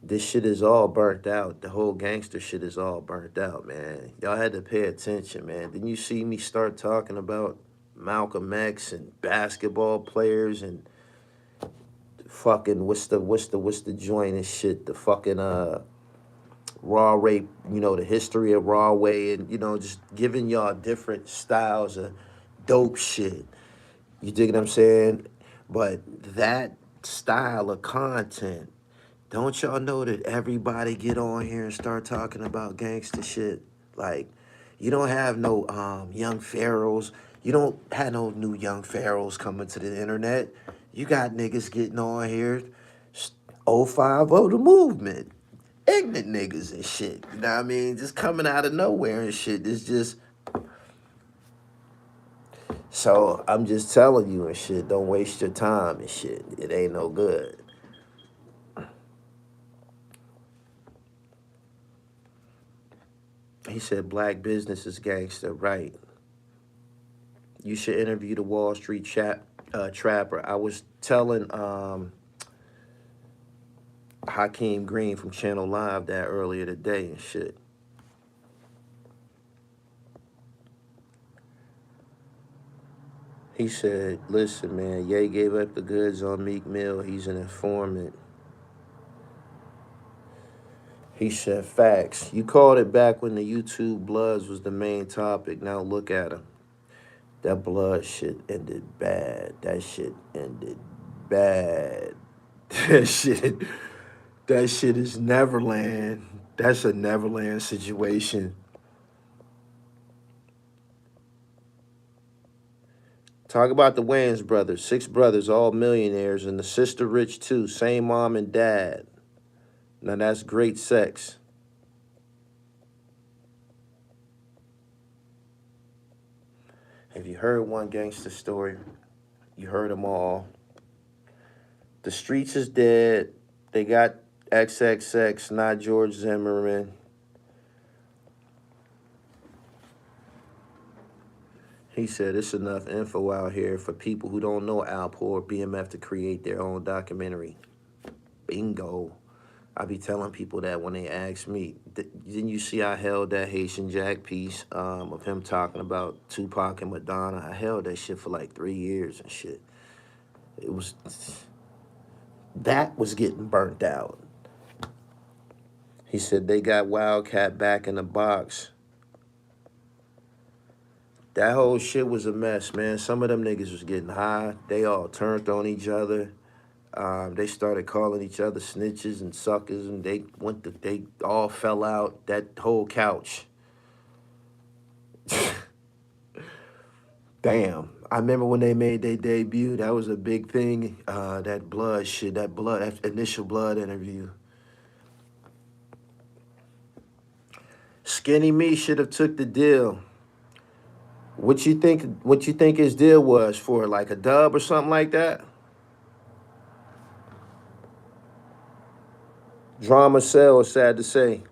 This shit is all burnt out. The whole gangster shit is all burnt out, man. Y'all had to pay attention, man. Didn't you see me start talking about Malcolm X and basketball players and fucking what's the joint and shit? The fucking raw rape, the history of raw way, and just giving y'all different styles of dope shit. You dig what I'm saying? But that style of content, don't y'all know that everybody get on here and start talking about gangster shit? Like, you don't have no young pharaohs. You don't have no new young pharaohs coming to the internet. You got niggas getting on here, 050 the movement. Ignorant niggas and shit. You know what I mean? Just coming out of nowhere and shit. It's just... So I'm just telling you and shit, don't waste your time and shit. It ain't no good. He said black business is gangster, right? You should interview the Wall Street trapper. I was telling Hakeem Green from Channel Live that earlier today and shit. He said, listen, man, Ye gave up the goods on Meek Mill. He's an informant. He said, facts. You called it back when the YouTube Bloods was the main topic. Now look at him. That blood shit ended bad. That shit ended bad. That shit is Neverland. That's a Neverland situation. Talk about the Wayans brothers. 6 brothers, all millionaires, and the sister rich too. Same mom and dad. Now that's great sex. Have you heard one gangster story? You heard them all. The streets is dead. They got XXX, not George Zimmerman. He said it's enough info out here for people who don't know Alpo or BMF to create their own documentary. Bingo. I be telling people that when they ask me, didn't you see I held that Haitian Jack piece of him talking about Tupac and Madonna? I held that shit for like 3 years and shit. That was getting burnt out. He said they got Wildcat back in the box. That whole shit was a mess, man. Some of them niggas was getting high. They all turned on each other. They started calling each other snitches and suckers, and they all fell out. That whole couch. Damn. I remember when they made their debut. That was a big thing. That blood shit, that initial blood interview. Skinny Me should have took the deal. What you think his deal was for, like a dub or something like that? Drama sells, sad to say.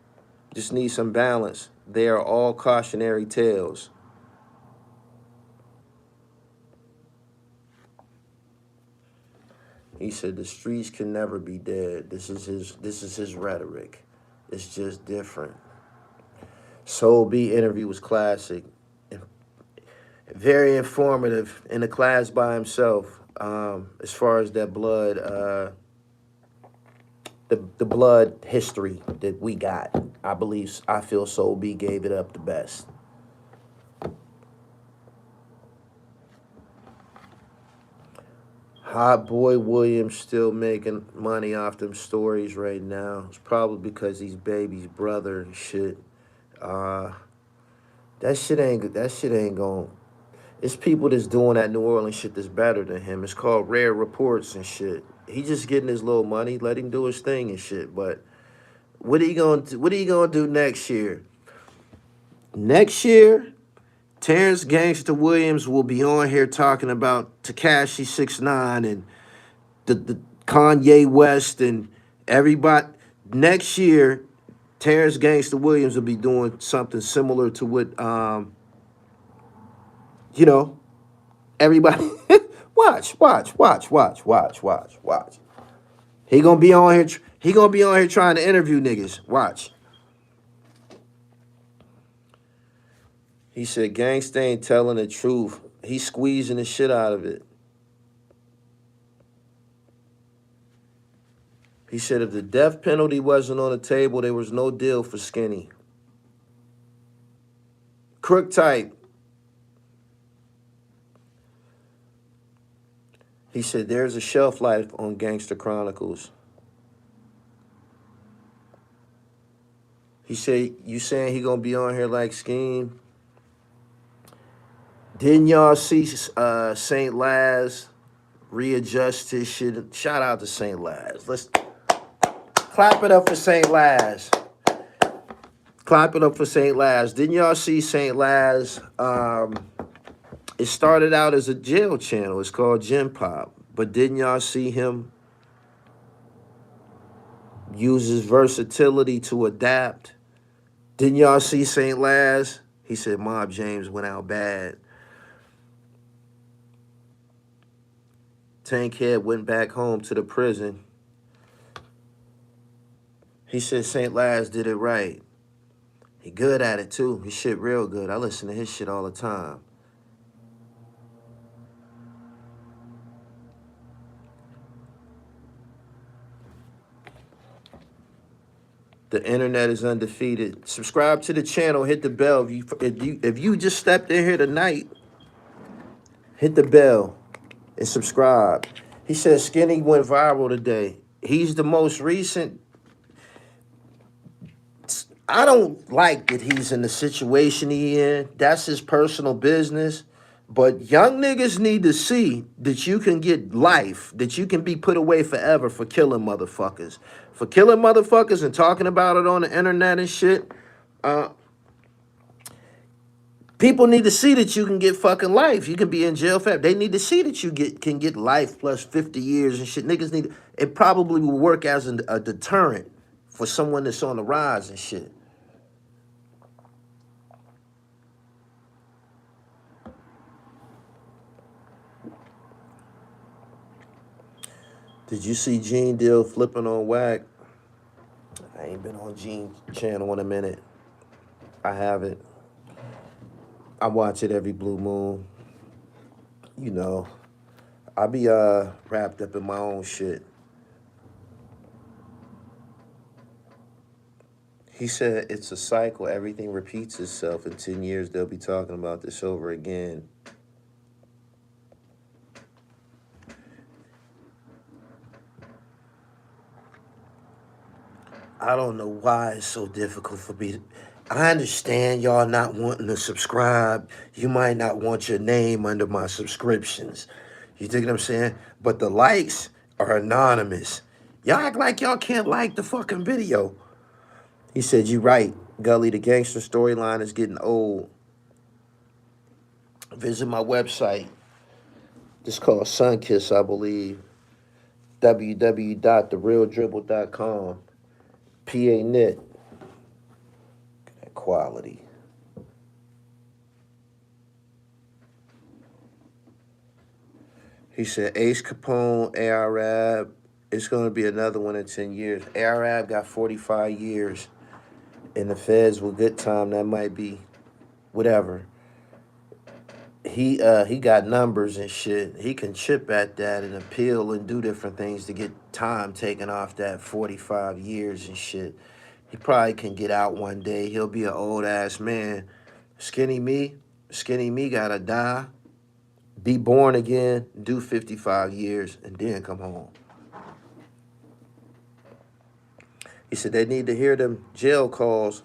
Just need some balance. They are all cautionary tales. He said the streets can never be dead. This is his rhetoric. It's just different. Soul B interview was classic. Very informative, in a class by himself. As far as that blood, the blood history that we got. I feel Soul B gave it up the best. Hot Boy Williams still making money off them stories right now. It's probably because he's Baby's brother and shit. That shit ain't going. It's people that's doing that New Orleans shit that's better than him. It's called Rare Reports and shit. He just getting his little money. Let him do his thing and shit. But what are you gonna do next year? Next year, Terrence Gangster Williams will be on here talking about Tekashi 6ix9ine and the Kanye West and everybody. Next year, Terrence Gangster Williams will be doing something similar to what everybody. watch. He gonna be on here. He gonna be on here trying to interview niggas. Watch. He said, Gangsta ain't telling the truth. He's squeezing the shit out of it. He said if the death penalty wasn't on the table, there was no deal for Skinny. Crook type. He said there's a shelf life on Gangster Chronicles. He said, you saying he gonna be on here like Scheme? Didn't y'all see St. Laz readjust his shit? Shout out to St. Laz. Let's clap it up for St. Laz. Clap it up for St. Laz. Didn't y'all see St. Laz? It started out as a jail channel. It's called Gym Pop. But didn't y'all see him use his versatility to adapt? Didn't y'all see St. Laz? He said Mob James went out bad. Tankhead went back home to the prison. He said St. Laz did it right. He good at it too. His shit real good. I listen to his shit all the time. The internet is undefeated. Subscribe to the channel. Hit the bell. If you just stepped in here tonight, hit the bell and subscribe. He said Skinny went viral today. He's the most recent. I don't like that he's in the situation he in. That's his personal business. But young niggas need to see that you can get life, that you can be put away forever for killing motherfuckers. For killing motherfuckers and talking about it on the internet and shit. People need to see that you can get fucking life. You can be in jail forever. They need to see that you can get life plus 50 years and shit. Niggas need it probably will work as a deterrent for someone that's on the rise and shit. Did you see Gene Deal flipping on Whack? I ain't been on Gene's channel in a minute. I haven't. I watch it every blue moon. You know, I be wrapped up in my own shit. He said it's a cycle. Everything repeats itself. In 10 years, they'll be talking about this over again. I don't know why it's so difficult for me. I understand y'all not wanting to subscribe. You might not want your name under my subscriptions. You dig what I'm saying? But the likes are anonymous. Y'all act like y'all can't like the fucking video. He said, you right, Gully, the gangster storyline is getting old. Visit my website. It's called Sunkiss, I believe. www.therealdribble.com. PA Knit. That quality. He said Ace Capone, Arab. It's going to be another one in 10 years. Arab got 45 years. And the feds with good time, that might be whatever. He got numbers and shit. He can chip at that and appeal and do different things to get time taken off that 45 years and shit. He probably can get out one day. He'll be an old ass man. Skinny me gotta die, be born again, do 55 years, and then come home. He said they need to hear them jail calls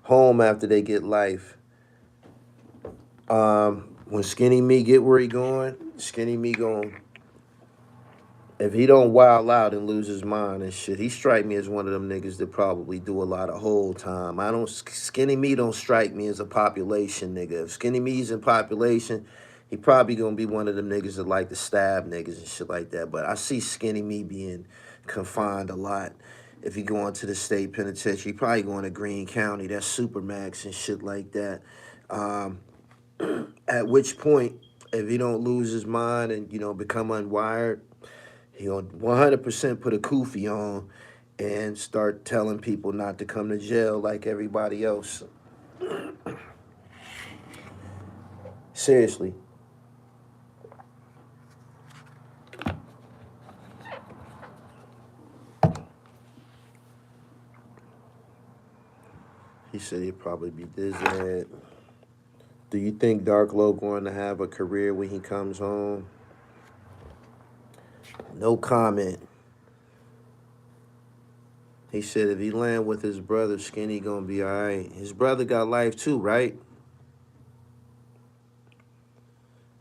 home after they get life. When Skinny Me get where he going, Skinny Me going, if he don't wild out and lose his mind and shit, he strike me as one of them niggas that probably do a lot of whole time. Skinny Me don't strike me as a population nigga. If Skinny Me's in population, he probably gonna be one of them niggas that like to stab niggas and shit like that. But I see Skinny Me being confined a lot. If he going to the state penitentiary, he probably going to Greene County. That's Supermax and shit like that. At which point, if he don't lose his mind and, become unwired, he gonna 100% put a kufi on and start telling people not to come to jail like everybody else. Seriously. He said he'd probably be dizzy. Do you think Dark Low going to have a career when he comes home? No comment. He said if he land with his brother, Skinny gonna be all right. His brother got life too, right?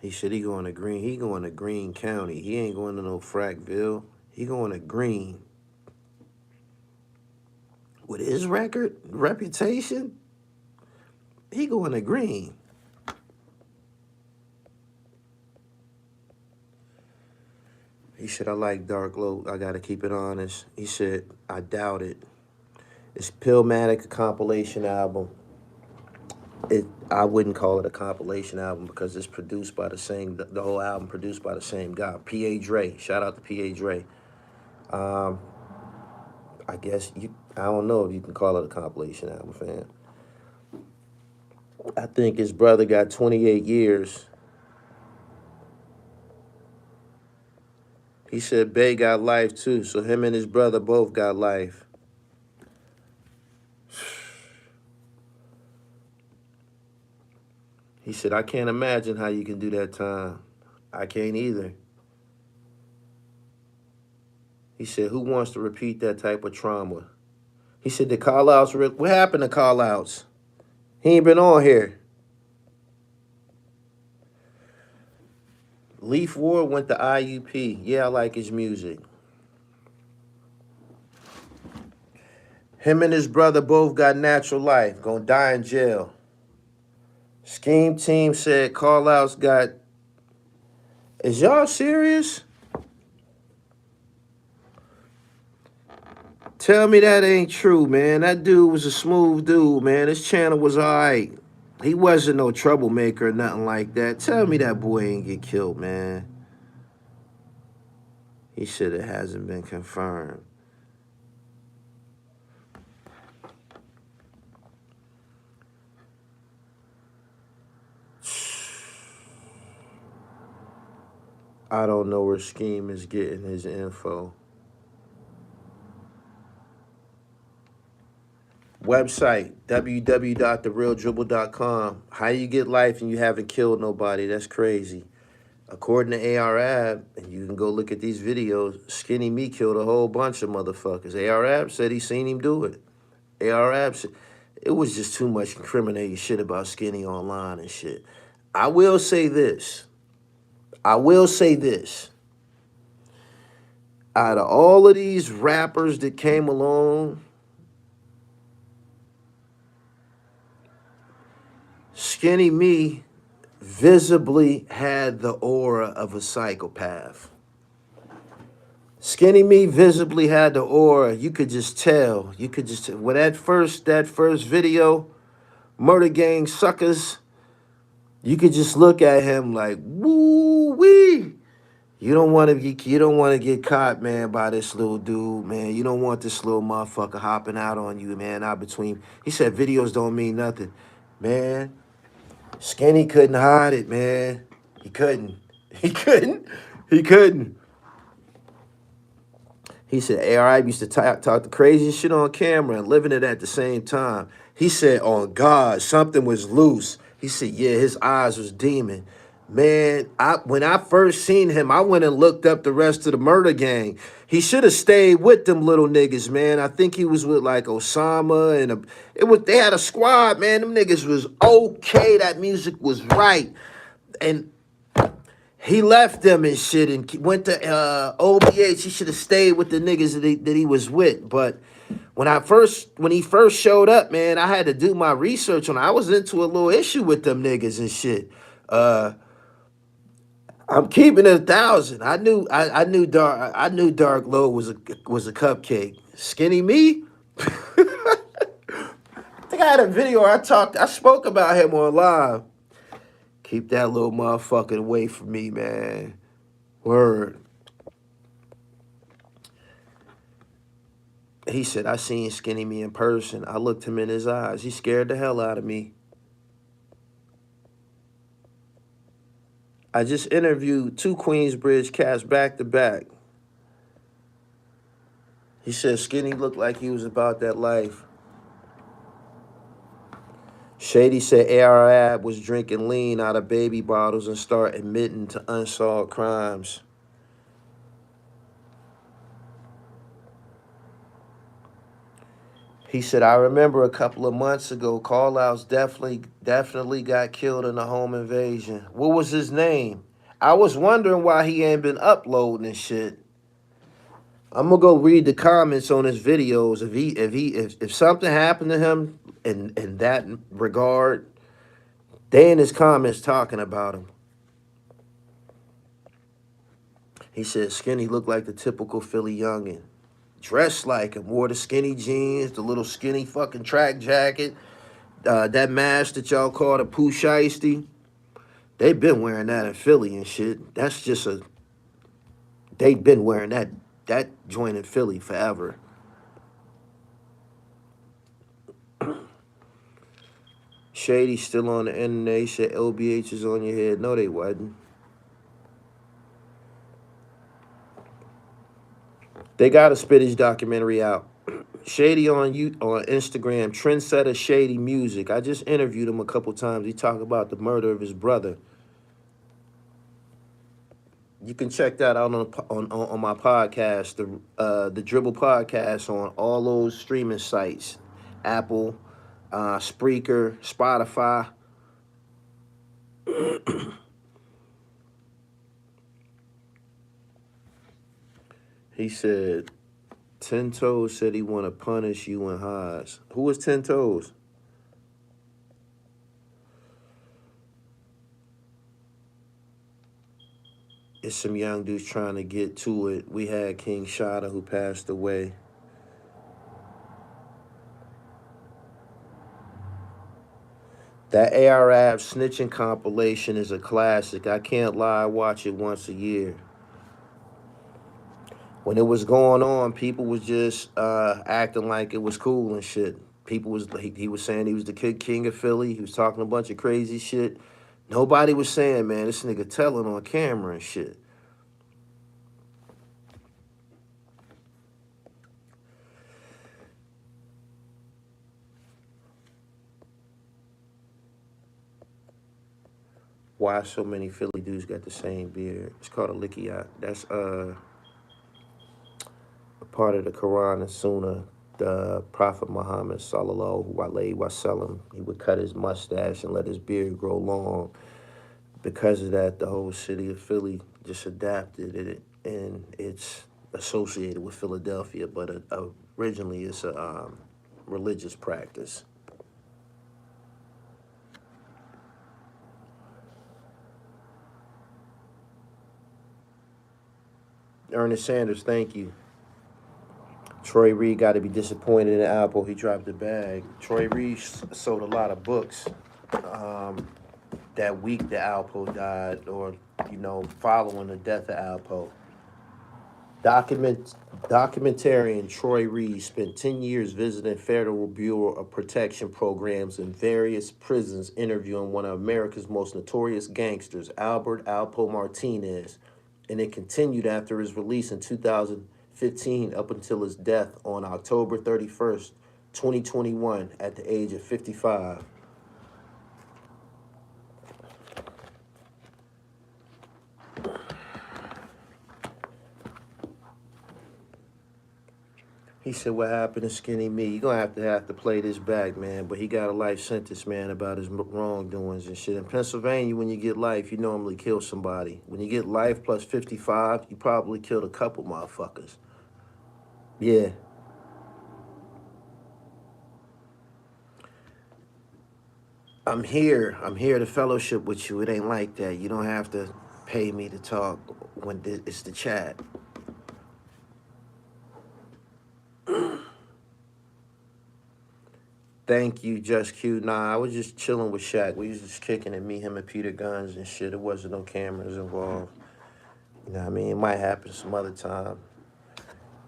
He said he going to Green. He going to Greene County. He ain't going to no Frackville. He going to Green. With his reputation, he going to Green. He said, I like Dark Low. I got to keep it honest. He said, I doubt it. It's Pillmatic, a compilation album. I wouldn't call it a compilation album because it's produced by the whole album produced by the same guy, P.A. Dre. Shout out to P.A. Dre. I guess I don't know if you can call it a compilation album, fam. I think his brother got 28 years. He said Bay got life too, so him and his brother both got life. He said, I can't imagine how you can do that time. I can't either. He said, who wants to repeat that type of trauma? He said, the call-outs, what happened to call-outs? He ain't been on here. Leaf Ward went to IUP. Yeah, I like his music. Him and his brother both got natural life. Gonna die in jail. Scheme Team said call-outs got... Is y'all serious? Tell me that ain't true, man. That dude was a smooth dude, man. His channel was all right. He wasn't no troublemaker or nothing like that. Tell me that boy ain't get killed, man. He said it hasn't been confirmed. I don't know where Scheme is getting his info. Website, www.therealdribble.com. How you get life and you haven't killed nobody? That's crazy. According to ARAB, and you can go look at these videos, Skinny Me killed a whole bunch of motherfuckers. ARAB said he seen him do it. ARAB said it was just too much incriminating shit about Skinny online and shit. I will say this. Out of all of these rappers that came along, Skinny Me visibly had the aura of a psychopath. Skinny Me visibly had the aura. You could just tell. When that first video, Murder Gang Suckers, you could just look at him like, woo wee. You don't want to get caught, man, by this little dude, man. You don't want this little motherfucker hopping out on you, man, out between. He said videos don't mean nothing. Man, Skinny couldn't hide it, man. He couldn't. He said ARI used to talk the craziest shit on camera and living it at the same time. He said, on God, something was loose. He said, yeah, his eyes was demon. Man, when I first seen him, I went and looked up the rest of the murder gang. He should have stayed with them little niggas, man. I think he was with like Osama and they had a squad, man. Them niggas was okay. That music was right. And he left them and shit and went to OBH. He should have stayed with the niggas that he was with. But when he first showed up, man, I had to do my research on. I was into a little issue with them niggas and shit. I'm keeping it 1,000. I knew Dark Low was a cupcake. Skinny Me. I think I had a video where I spoke about him on live. Keep that little motherfucker away from me, man. Word. He said, I seen Skinny Me in person. I looked him in his eyes. He scared the hell out of me. I just interviewed 2 Queensbridge cats back to back. He said Skinny looked like he was about that life. Shady said ARAB was drinking lean out of baby bottles and start admitting to unsolved crimes. He said, I remember a couple of months ago, Call-Outs definitely got killed in a home invasion. What was his name? I was wondering why he ain't been uploading and shit. I'm gonna go read the comments on his videos. If something happened to him in that regard, they in his comments talking about him. He said Skinny looked like the typical Philly youngin. Dressed like him, wore the skinny jeans, the little skinny fucking track jacket, that mask that y'all call the Pooh Shiesty. They been wearing that in Philly and shit. That's just they been wearing that joint in Philly forever. Shady still on the internet. He said LBH is on your head. No, they wasn't. They got a Spittage documentary out. Shady on Instagram, trendsetter Shady Music. I just interviewed him a couple times. He talked about the murder of his brother. You can check that out on my podcast, the Dribble Podcast, on all those streaming sites, Apple, Spreaker, Spotify. He said, 10 Toes said he want to punish you and Haas. Who was 10 Toes? It's some young dudes trying to get to it. We had King Shada who passed away. That ARAB snitching compilation is a classic. I can't lie, I watch it once a year. When it was going on, people was just acting like it was cool and shit. People was he was saying he was the king of Philly. He was talking a bunch of crazy shit. Nobody was saying, man, this nigga telling on camera and shit. Why so many Philly dudes got the same beard? It's called a likiat. That's a part of the Quran and Sunnah. The Prophet Muhammad sallallahu alaihi wasallam, he would cut his mustache and let his beard grow long. Because of that, the whole city of Philly just adapted it, and it's associated with Philadelphia, but originally it's a religious practice. Ernest Sanders, thank you. Troy Reed got to be disappointed in Apple. He dropped the bag. Troy Reed sold a lot of books that week that Alpo died, or, following the death of Alpo. Documentarian Troy Reed spent 10 years visiting Federal Bureau of Protection programs in various prisons, interviewing one of America's most notorious gangsters, Albert Alpo Martinez, and it continued after his release in 2015 up until his death on October 31st, 2021, at the age of 55. He said, what happened to Skinny Me? You're going to have to play this back, man. But he got a life sentence, man, about his wrongdoings and shit. In Pennsylvania, when you get life, you normally kill somebody. When you get life plus 55, you probably killed a couple motherfuckers. Yeah. I'm here to fellowship with you. It ain't like that. You don't have to pay me to talk when it's the chat. Thank you, Just Q. Nah, I was just chilling with Shaq. We was just kicking it, me, him, and Peter Guns and shit. It wasn't no cameras involved. You know what I mean? It might happen some other time.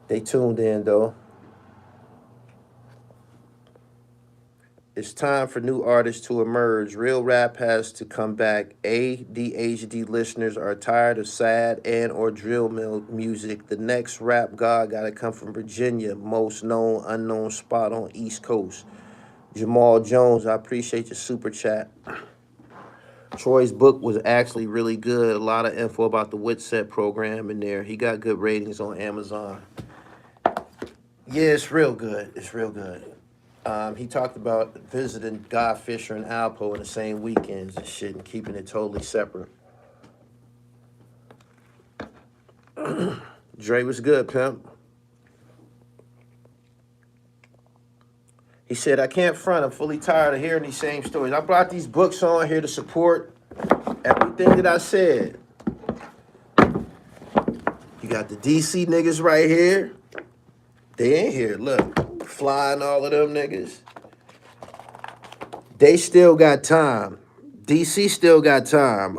They tuned in, though. It's time for new artists to emerge. Real rap has to come back. ADHD listeners are tired of sad and or drill mill music. The next rap god gotta come from Virginia, most known unknown spot on East Coast. Jamal Jones, I appreciate your super chat. Troy's book was actually really good. A lot of info about the Witset program in there. He got good ratings on Amazon. Yeah, it's real good. It's real good. He talked about visiting Guy Fisher and Alpo in the same weekends and shit and keeping it totally separate. Dre was good, pimp. He said, I can't front. I'm fully tired of hearing these same stories. I brought these books on here to support everything that I said. You got the DC niggas right here. They ain't here. Look, flying all of them niggas. They still got time. DC still got time.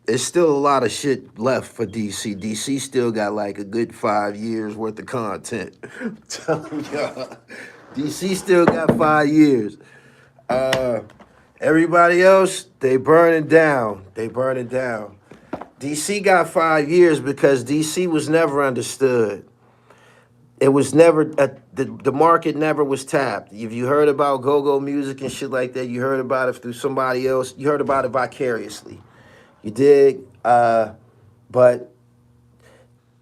There's still a lot of shit left for DC. DC still got like a good 5 years worth of content. I'm telling y'all. DC still got 5 years. Everybody else, they burning down. They burning down. DC got 5 years because DC was never understood. It was never, the market never was tapped. If you heard about go-go music and shit like that, you heard about it through somebody else. You heard about it vicariously. You dig? But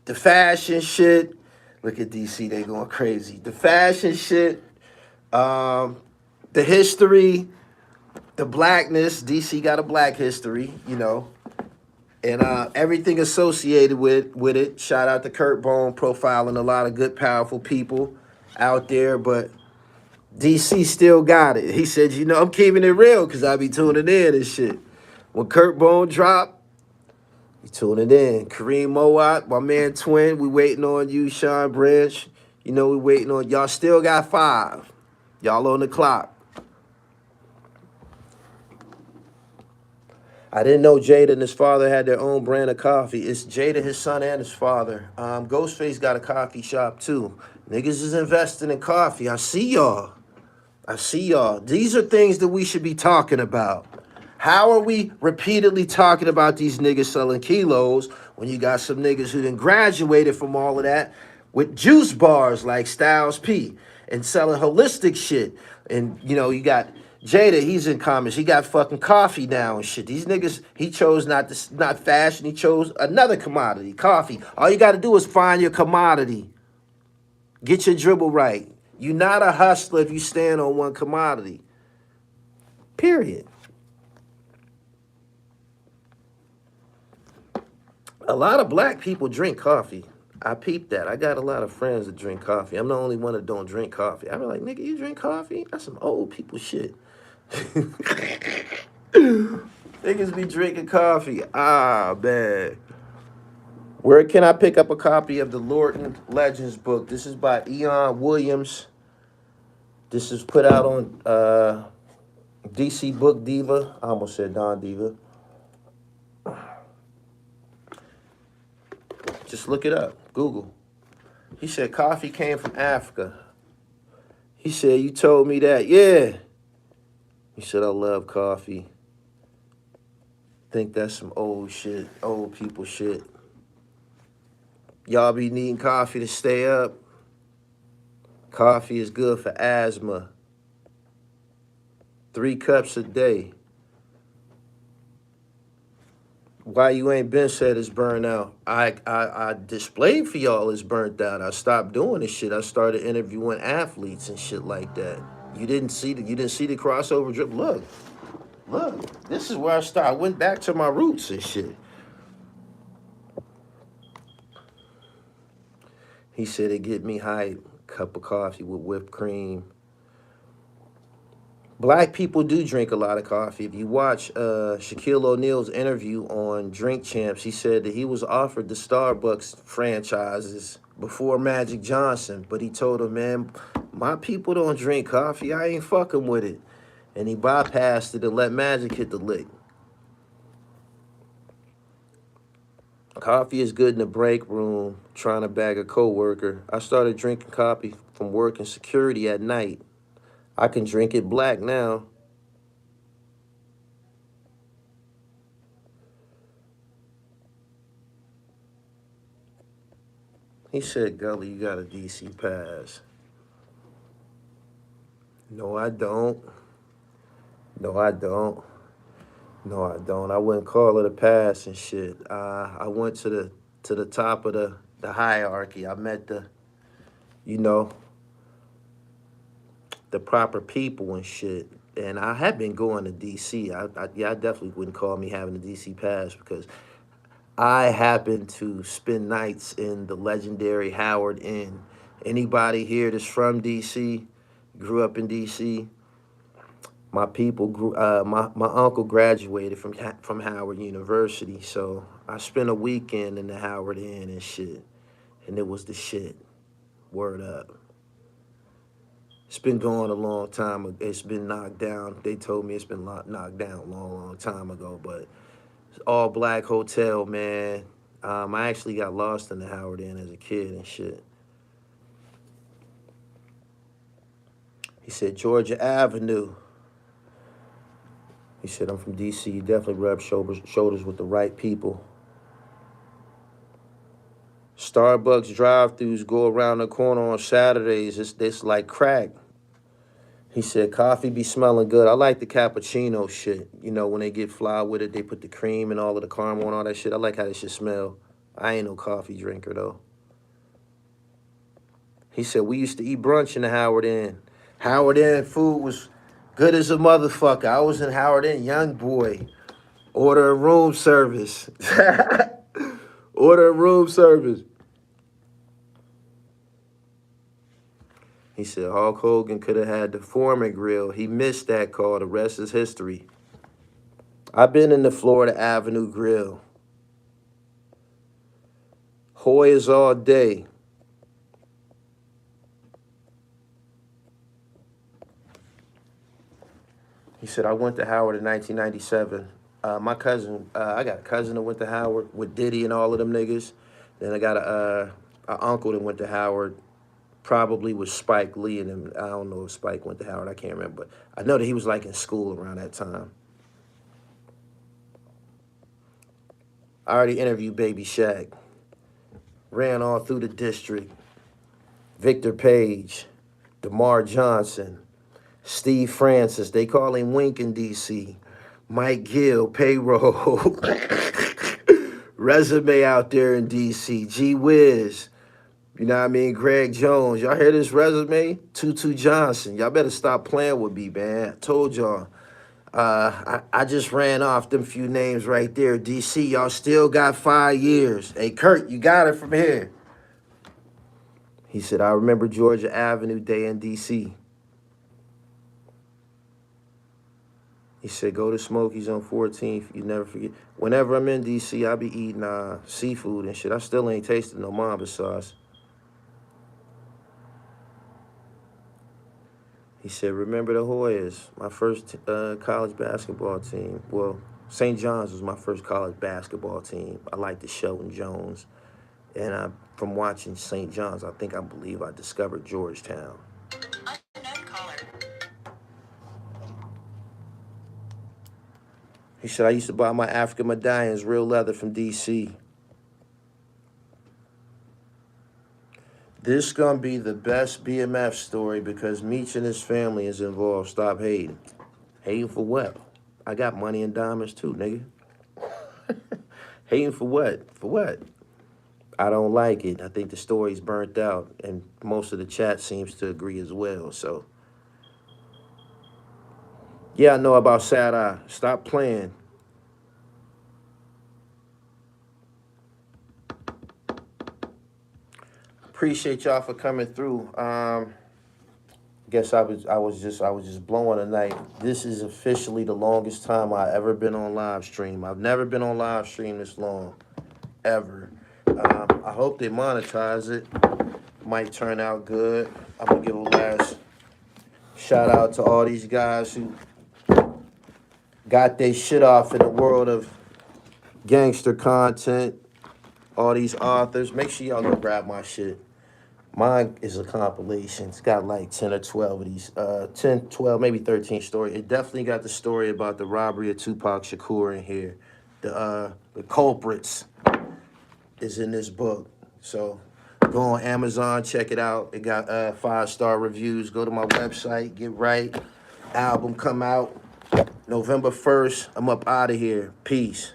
the fashion shit, look at DC, they going crazy. The fashion shit, the history, the blackness, DC got a black history, you know. And everything associated with it. Shout out to Kurt Bone, profiling a lot of good, powerful people out there. But DC still got it. He said, you know, I'm keeping it real because I be tuning in and shit. When Kurt Bone dropped, you tuning in. Kareem Mowat, my man Twin, we waiting on you. Sean Branch, you know, we waiting on y'all. Still got 5. Y'all on the clock. I didn't know Jada and his father had their own brand of coffee. It's Jada, his son, and his father. Ghostface got a coffee shop, too. Niggas is investing in coffee. I see y'all. I see y'all. These are things that we should be talking about. How are we repeatedly talking about these niggas selling kilos when you got some niggas who done graduated from all of that with juice bars like Styles P and selling holistic shit? And, you know, you got Jada, he's in comments. He got fucking coffee now and shit. These niggas, he chose not fashion. He chose another commodity, coffee. All you got to do is find your commodity. Get your dribble right. You're not a hustler if you stand on one commodity. Period. A lot of black people drink coffee. I peeped that. I got a lot of friends that drink coffee. I'm the only one that don't drink coffee. I be like, nigga, you drink coffee? That's some old people shit. Niggas be drinking coffee. Ah, man. Where can I pick up a copy of the Lorton Legends book? This is by Eon Williams. This is put out on DC Book Diva. I almost said Don Diva. Just look it up. Google. He said coffee came from Africa. He said, you told me that. Yeah. He said, I love coffee. Think that's some old shit, old people shit. Y'all be needing coffee to stay up. Coffee is good for asthma. 3 cups a day. Why you ain't been said it's burnt out? I displayed for y'all it's burnt out. I stopped doing this shit. I started interviewing athletes and shit like that. You didn't see the crossover drip. Look, this is where I started. I went back to my roots and shit. He said it get me hype. Cup of coffee with whipped cream. Black people do drink a lot of coffee. If you watch Shaquille O'Neal's interview on Drink Champs, he said that he was offered the Starbucks franchises before Magic Johnson, but he told him, man, my people don't drink coffee. I ain't fucking with it. And he bypassed it and let Magic hit the lick. Coffee is good in the break room, trying to bag a coworker. I started drinking coffee from working security at night. I can drink it black now. He said, Gully, you got a DC pass. No, I don't. No, I don't. No, I don't. I wouldn't call it a pass and shit. I went to the top of the hierarchy. I met you know, the proper people and shit. And I had been going to DC. Yeah, I definitely wouldn't call me having a DC pass because I happen to spend nights in the legendary Howard Inn. Anybody here that's from DC, grew up in DC, my people grew. My uncle graduated from Howard University, so I spent a weekend in the Howard Inn and shit, and it was the shit. Word up. It's been going a long time. It's been knocked down. They told me it's been knocked down a long time ago, but it's all black hotel, man. I actually got lost in the Howard Inn as a kid and shit. He said, Georgia Avenue. He said, I'm from D.C. You definitely rub shoulders with the right people. Starbucks drive-thrus go around the corner on Saturdays. It's like crack. He said, coffee be smelling good. I like the cappuccino shit. You know, when they get fly with it, they put the cream and all of the caramel and all that shit. I like how that shit smell. I ain't no coffee drinker, though. He said, we used to eat brunch in the Howard Inn. Howard Inn food was good as a motherfucker. I was in Howard Inn, young boy. Order a room service. Order a room service. He said Hulk Hogan could have had the Foreman grill. He missed that call. The rest is history. I've been in the Florida Avenue Grill. Hoyas all day. He said, I went to Howard in 1997. My cousin, I got a cousin that went to Howard with Diddy and all of them niggas. Then I got a uncle that went to Howard, probably with Spike Lee and him. I don't know if Spike went to Howard. I can't remember. But I know that he was like in school around that time. I already interviewed Baby Shaq. Ran all through the district. Victor Page, DeMar Johnson, Steve Francis. They call him Wink in D.C. Mike Gill, payroll. Resume out there in D.C. G Wiz. You know what I mean? Greg Jones. Y'all hear this resume? Tutu Johnson. Y'all better stop playing with me, man. I told y'all. I just ran off them few names right there. DC, y'all still got 5 years. Hey, Kurt, you got it from here. He said, I remember Georgia Avenue Day in DC. He said, go to Smokey's on 14th. You never forget. Whenever I'm in DC, I be eating seafood and shit. I still ain't tasted no mamba sauce. He said, remember the Hoyas, my first college basketball team. Well, St. John's was my first college basketball team. I liked the Sheldon Jones. And from watching St. John's, I believe I discovered Georgetown. He said, I used to buy my African medallions, real leather from D.C. This gonna be the best BMF story because Meech and his family is involved. Stop hating. Hating for what? I got money and diamonds too, nigga. Hating for what? For what? I don't like it. I think the story's burnt out, and most of the chat seems to agree as well, so. Yeah, I know about Sad Eye. Stop playing. Appreciate y'all for coming through. Guess I was just blowing tonight. This is officially the longest time I've ever been on live stream. I've never been on live stream this long, ever. I hope they monetize it. Might turn out good. I'm gonna give a last shout out to all these guys who got their shit off in the world of gangster content. All these authors. Make sure y'all go grab my shit. Mine is a compilation. It's got like 10 or 12 of these, 10, 12, maybe 13 stories. It definitely got the story about the robbery of Tupac Shakur in here. The culprits is in this book. So go on Amazon, check it out. It got 5-star reviews. Go to my website, get right. Album come out November 1st. I'm up out of here. Peace.